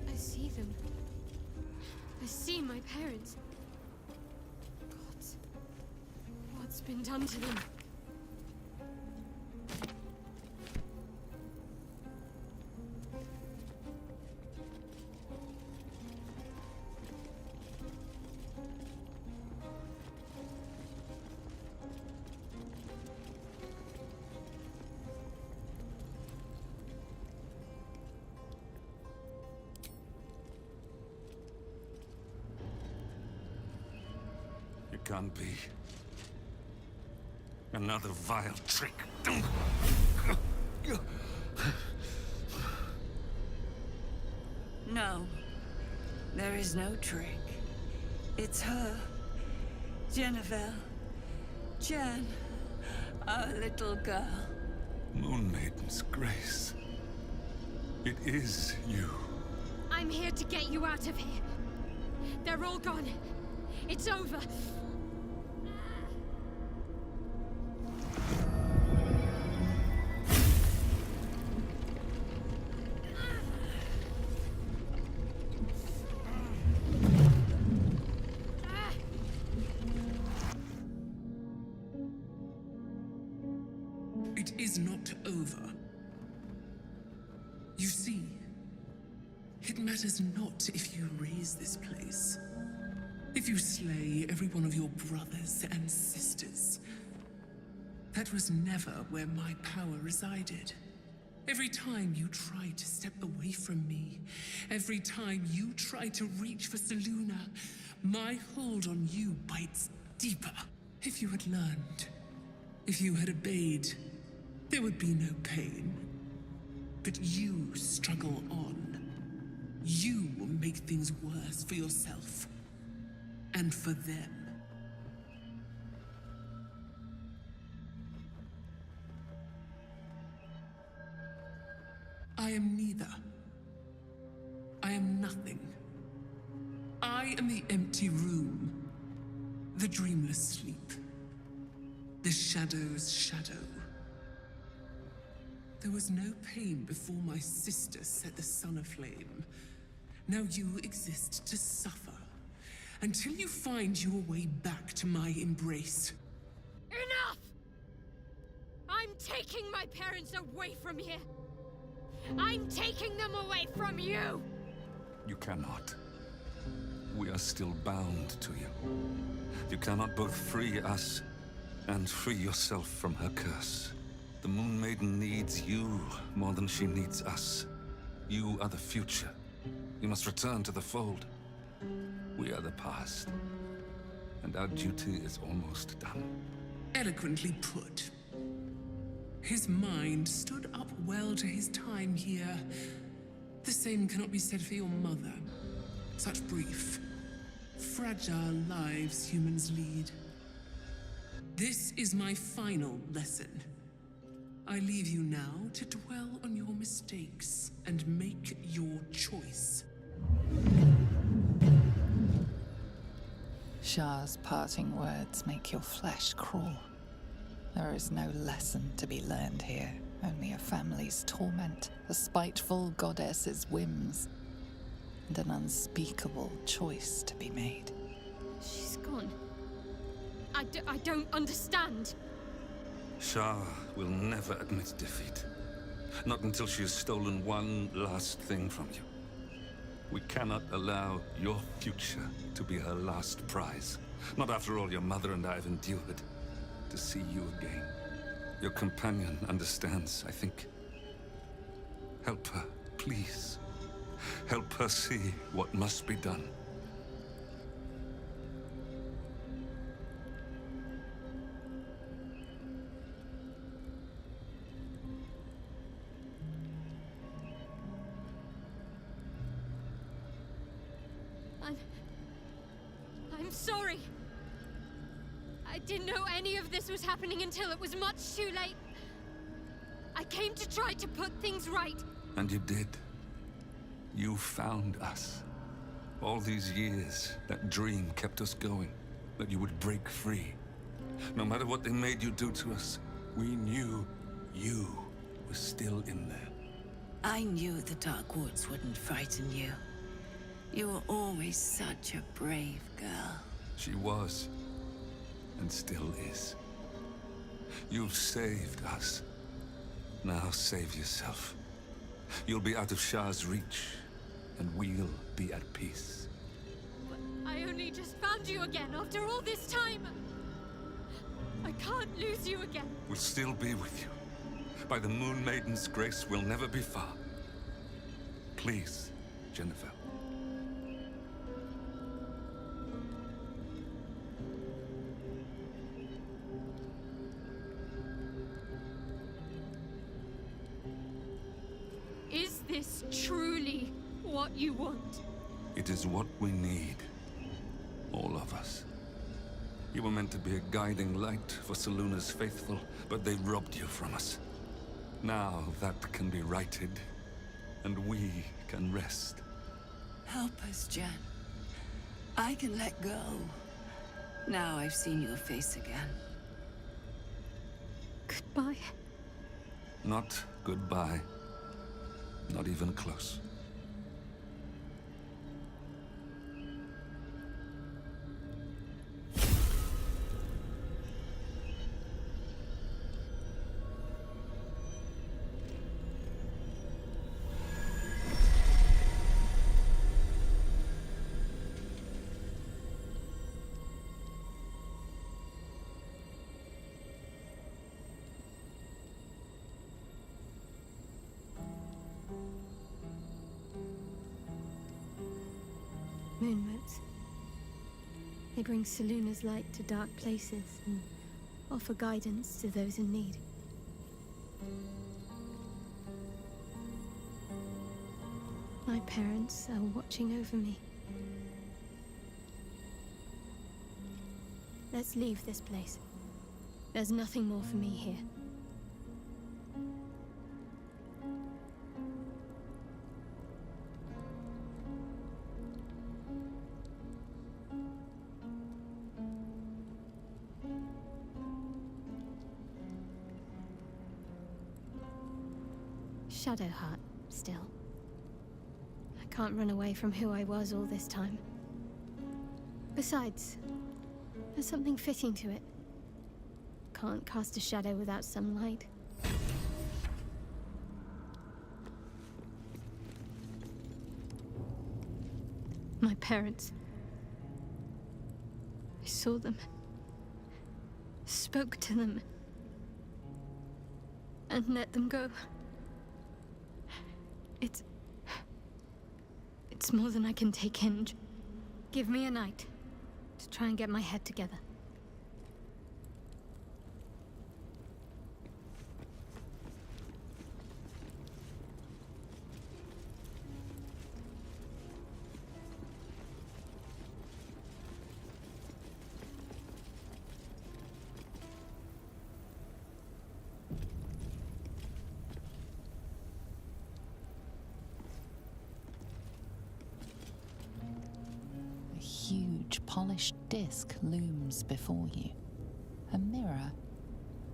I see them. I see my parents. What's been done to them? It can't be. Another vile trick. No, there is no trick. It's her, Jennifer, Jan, our little girl. Moon Maiden's grace. It is you. I'm here to get you out of here. They're all gone. It's over. It is not over. You see, it matters not if you raise this place. If you slay every one of your brothers and sisters. That was never where my power resided. Every time you try to step away from me, every time you try to reach for Selûne, my hold on you bites deeper. If you had learned, if you had obeyed, there would be no pain. But you struggle on. You will make things worse for yourself. And for them. I am neither. I am nothing. I am the empty room, the dreamless sleep, the shadow's shadow. There was no pain before my sister set the sun aflame. Now you exist to suffer, until you find your way back to my embrace. Enough! I'm taking my parents away from here. I'm taking them away from you! You cannot. We are still bound to you. You cannot both free us and free yourself from her curse. The Moon Maiden needs you more than she needs us. You are the future. You must return to the fold. We are the past. And our duty is almost done. Eloquently put. His mind stood up well to his time here. The same cannot be said for your mother. Such brief, fragile lives humans lead. This is my final lesson. I leave you now to dwell on your mistakes and make your choice. Shah's parting words make your flesh crawl. There is no lesson to be learned here, only a family's torment, a spiteful goddess's whims, and an unspeakable choice to be made. She's gone. I don't understand. Shah will never admit defeat. Not until she has stolen one last thing from you. We cannot allow your future to be her last prize. Not after all your mother and I have endured. To see you again. Your companion understands, I think. Help her, please. Help her see what must be done. I'm sorry. I didn't know any of this was happening until it was much too late. I came to try to put things right. And you did. You found us. All these years, that dream kept us going. That you would break free. No matter what they made you do to us, we knew you were still in there. I knew the Dark Woods wouldn't frighten you. You were always such a brave girl. She was. And still is. You've saved us. Now save yourself. You'll be out of Shah's reach, and we'll be at peace. I only just found you again after all this time. I can't lose you again. We'll still be with you. By the Moon Maiden's grace, we'll never be far. Please, Jennifer. Is this truly what you want? It is what we need. All of us. You were meant to be a guiding light for Seluna's faithful, but they robbed you from us. Now that can be righted, and we can rest. Help us, Jen. I can let go. Now I've seen your face again. Goodbye. Not goodbye. Not even close. Moonmotes. They bring Seluna's light to dark places and offer guidance to those in need. My parents are watching over me. Let's leave this place. There's nothing more for me here. Shadowheart, still. I can't run away from who I was all this time. Besides, there's something fitting to it. Can't cast a shadow without some light. My parents. I saw them. Spoke to them. And let them go. It's more than I can take in. Give me a night to try and get my head together. A huge polished disc looms before you. A mirror,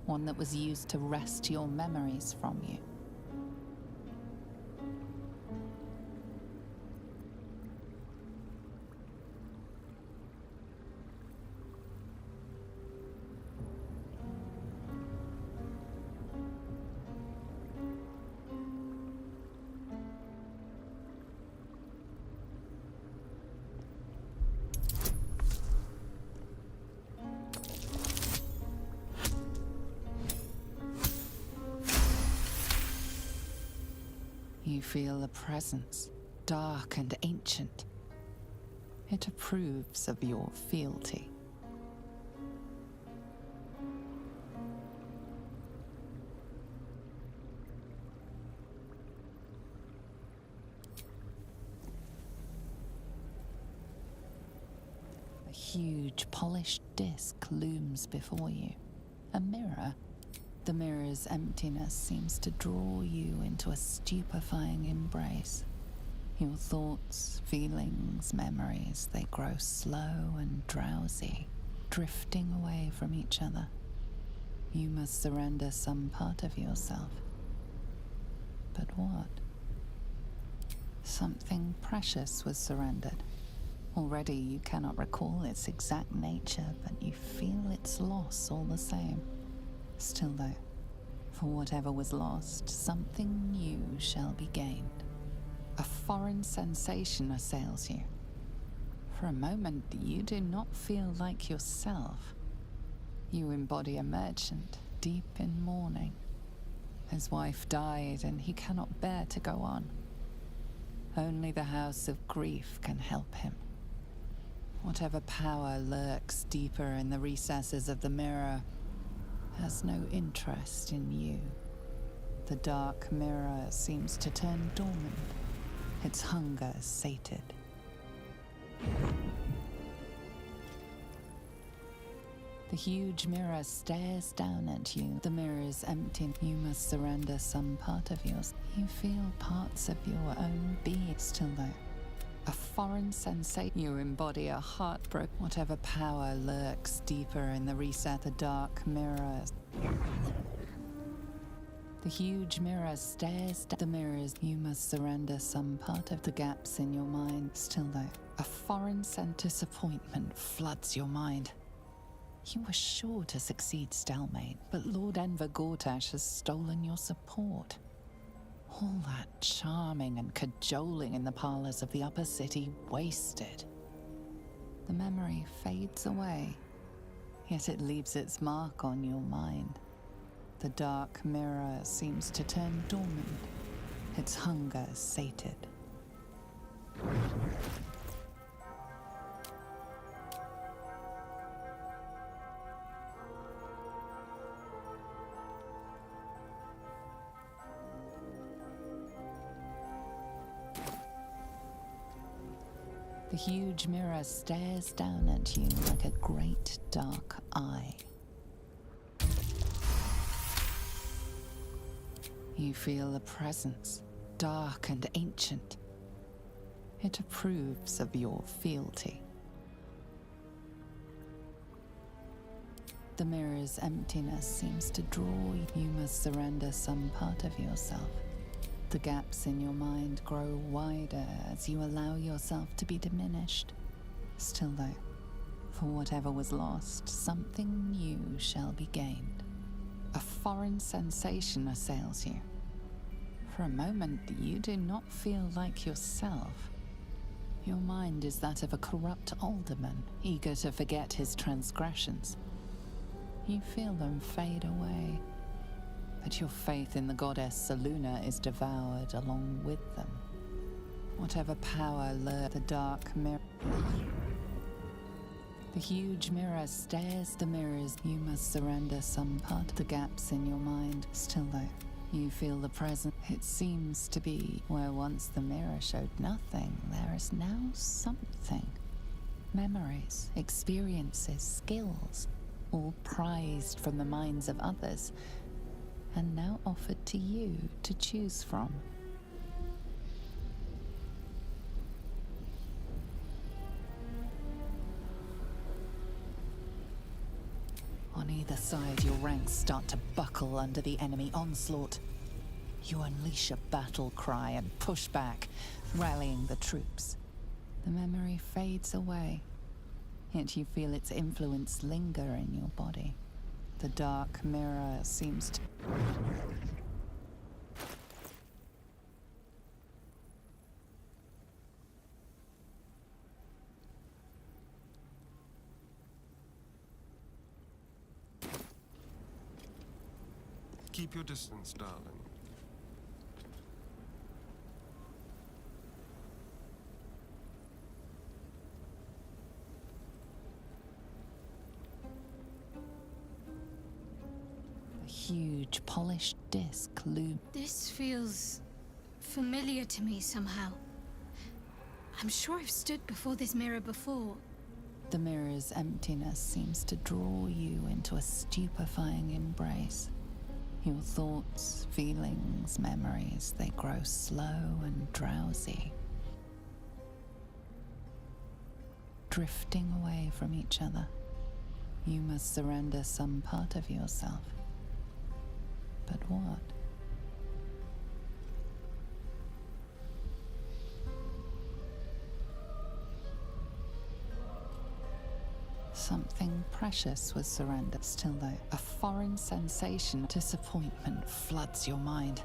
one that was used to wrest your memories from you. You feel a presence, dark and ancient. It approves of your fealty. A huge polished disc looms before you. A mirror. The mirror's emptiness seems to draw you into a stupefying embrace. Your thoughts, feelings, memories, they grow slow and drowsy, drifting away from each other. You must surrender some part of yourself. But what? Something precious was surrendered. Already you cannot recall its exact nature, but you feel its loss all the same. Still though, for whatever was lost, something new shall be gained. A foreign sensation assails you. For a moment, you do not feel like yourself. You embody a merchant, deep in mourning. His wife died, and he cannot bear to go on. Only the House of Grief can help him. Whatever power lurks deeper in the recesses of the mirror has no interest in you. The dark mirror seems to turn dormant, its hunger sated. The huge mirror stares down at you. The mirror is empty. You must surrender some part of yours. You feel parts of your own being still there. A foreign sensation. You embody a heartbroken. Whatever power lurks deeper in the reset, the dark mirror. The huge mirror stares down. The mirrors. You must surrender some part of the gaps in your mind. Still there. A foreign disappointment floods your mind. You were sure to succeed, Stelmane, but Lord Enver Gortash has stolen your support. All that charming and cajoling in the parlors of the upper city wasted. The memory fades away, yet it leaves its mark on your mind. The dark mirror seems to turn dormant, its hunger sated. The huge mirror stares down at you like a great dark eye. You feel a presence, dark and ancient. It approves of your fealty. The mirror's emptiness seems to draw you. You must surrender some part of yourself. The gaps in your mind grow wider as you allow yourself to be diminished. Still though, for whatever was lost, something new shall be gained. A foreign sensation assails you. For a moment, you do not feel like yourself. Your mind is that of a corrupt alderman, eager to forget his transgressions. You feel them fade away, but your faith in the goddess Saluna is devoured along with them. Whatever power lurks the dark mirror. The huge mirror stares the mirrors. You must surrender some part of the gaps in your mind. Still though, you feel the presence. It seems to be where once the mirror showed nothing, there is now something. Memories, experiences, skills, all prized from the minds of others, and now offered to you to choose from. On either side, your ranks start to buckle under the enemy onslaught. You unleash a battle cry and push back, rallying the troops. The memory fades away, yet you feel its influence linger in your body. The dark mirror seems to... Keep your distance, darling. A huge, polished disc looms. This feels familiar to me somehow. I'm sure I've stood before this mirror before. The mirror's emptiness seems to draw you into a stupefying embrace. Your thoughts, feelings, memories, they grow slow and drowsy, drifting away from each other. You must surrender some part of yourself. But what? Something precious was surrendered. Still though, a foreign sensation of disappointment floods your mind.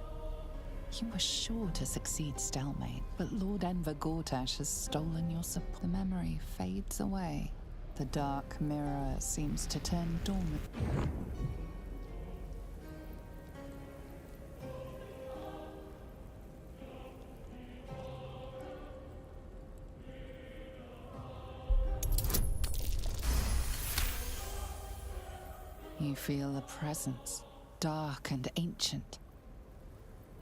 You were sure to succeed Stalmain, but Lord Enver Gortash has stolen your support. The memory fades away. The dark mirror seems to turn dormant. You feel a presence, dark and ancient.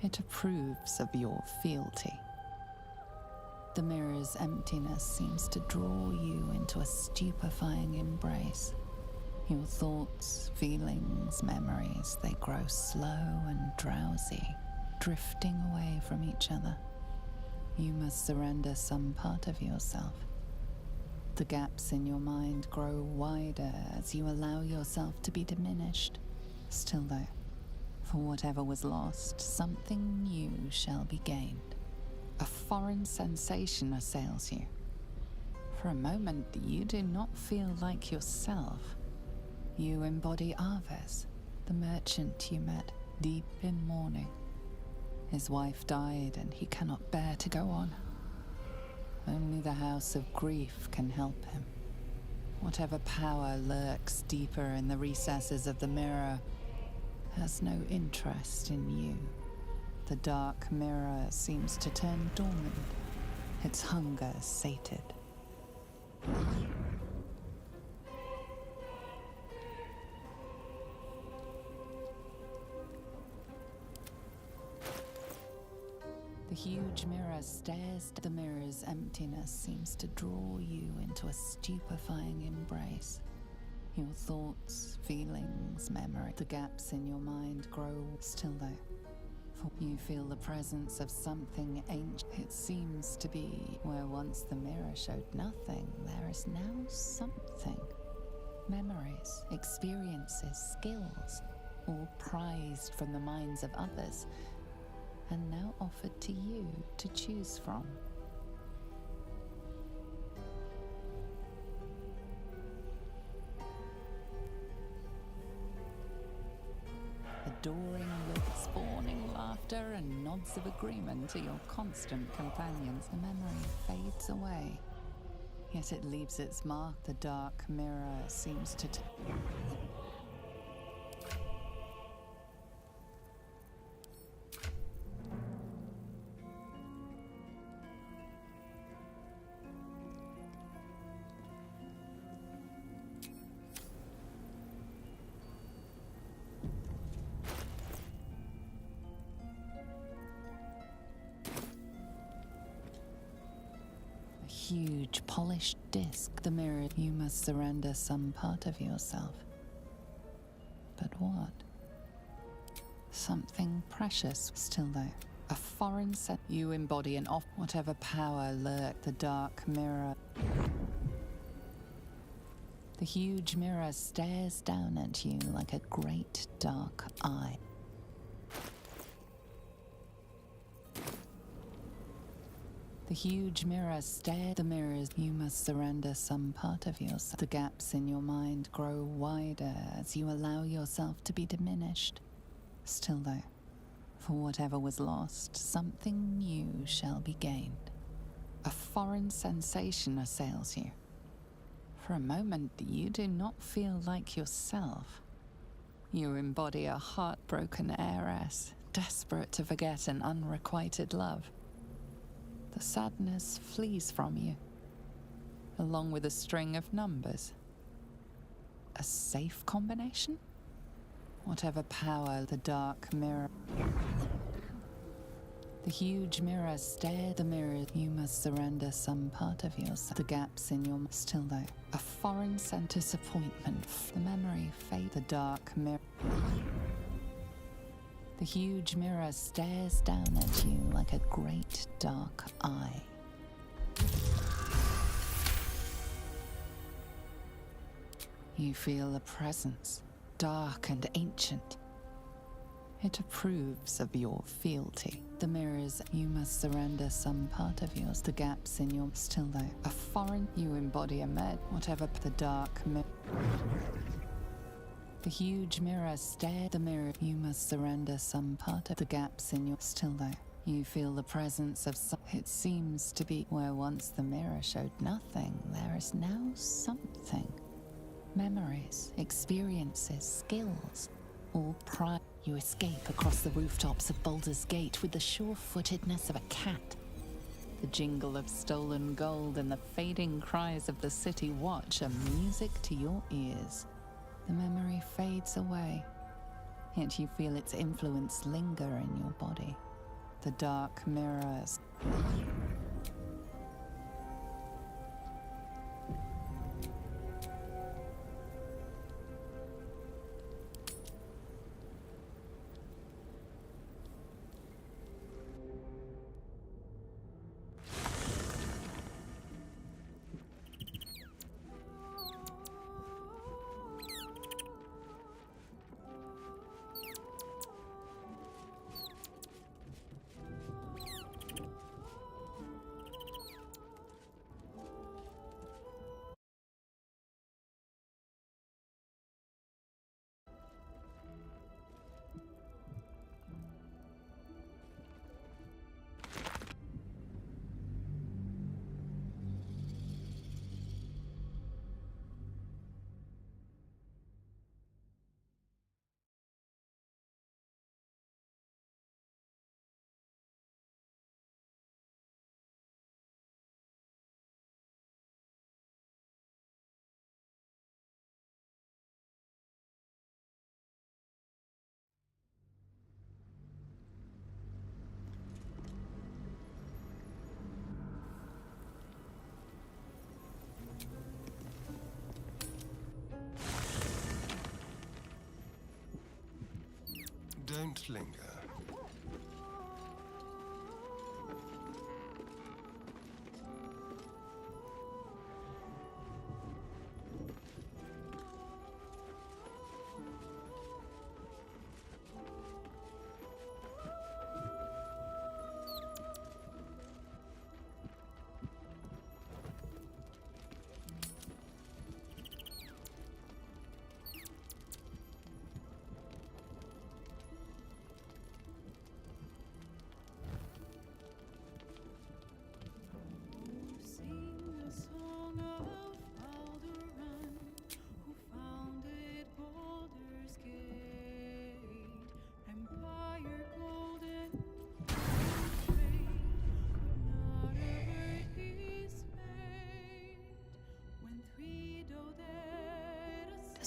It approves of your fealty. The mirror's emptiness seems to draw you into a stupefying embrace. Your thoughts, feelings, memories, they grow slow and drowsy, drifting away from each other. You must surrender some part of yourself. The gaps in your mind grow wider as you allow yourself to be diminished. Still though, for whatever was lost, something new shall be gained. A foreign sensation assails you. For a moment, you do not feel like yourself. You embody Arves, the merchant you met deep in mourning. His wife died and he cannot bear to go on. Only the House of Grief can help him. Whatever power lurks deeper in the recesses of the mirror has no interest in you. The dark mirror seems to turn dormant, its hunger sated. The huge mirror stares. The mirror's emptiness seems to draw you into a stupefying embrace. Your thoughts, feelings, memory, the gaps in your mind grow still though. For you feel the presence of something ancient. It seems to be where once the mirror showed nothing, there is now something. Memories, experiences, skills, all prized from the minds of others, and now offered to you to choose from. Adoring with spawning laughter and nods of agreement to your constant companions, the memory fades away. Yet it leaves its mark. The dark mirror seems to huge polished disc. The mirror, you must surrender some part of yourself. But what? Something precious still there. A foreign set. You embody an off whatever power lurked the dark mirror. The huge mirror stares down at you like a great dark eye. The huge mirror stares. The mirrors. You must surrender some part of yourself. The gaps in your mind grow wider as you allow yourself to be diminished. Still though, for whatever was lost, something new shall be gained. A foreign sensation assails you. For a moment, you do not feel like yourself. You embody a heartbroken heiress, desperate to forget an unrequited love. The sadness flees from you, along with a string of numbers. A safe combination? Whatever power the dark mirror. The huge mirror stared. The mirror. You must surrender some part of yourself. The gaps in your still there. A foreign scent disappointment. The memory fade. The dark mirror. The huge mirror stares down at you like a great dark eye. You feel a presence, dark and ancient. It approves of your fealty. The mirrors, you must surrender some part of yours. The gaps in your still there. A foreign, you embody a whatever the dark mirror. The huge mirror stared. The mirror, you must surrender some part of the gaps in your still there. You feel the presence of it seems to be where once the mirror showed nothing, there is now something. Memories, experiences, skills, all pride. You escape across the rooftops of Baldur's Gate with the sure-footedness of a cat. The jingle of stolen gold and the fading cries of the city watch are music to your ears. The memory fades away, yet you feel its influence linger in your body. The dark mirrors. Don't linger.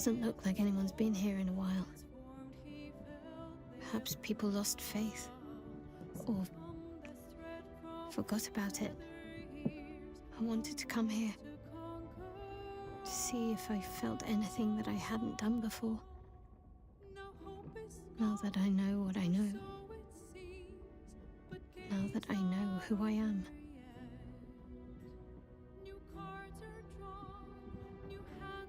Doesn't look like anyone's been here in a while. Perhaps people lost faith. Or forgot about it. I wanted to come here to see if I felt anything that I hadn't done before. Now that I know what I know. Now that I know who I am.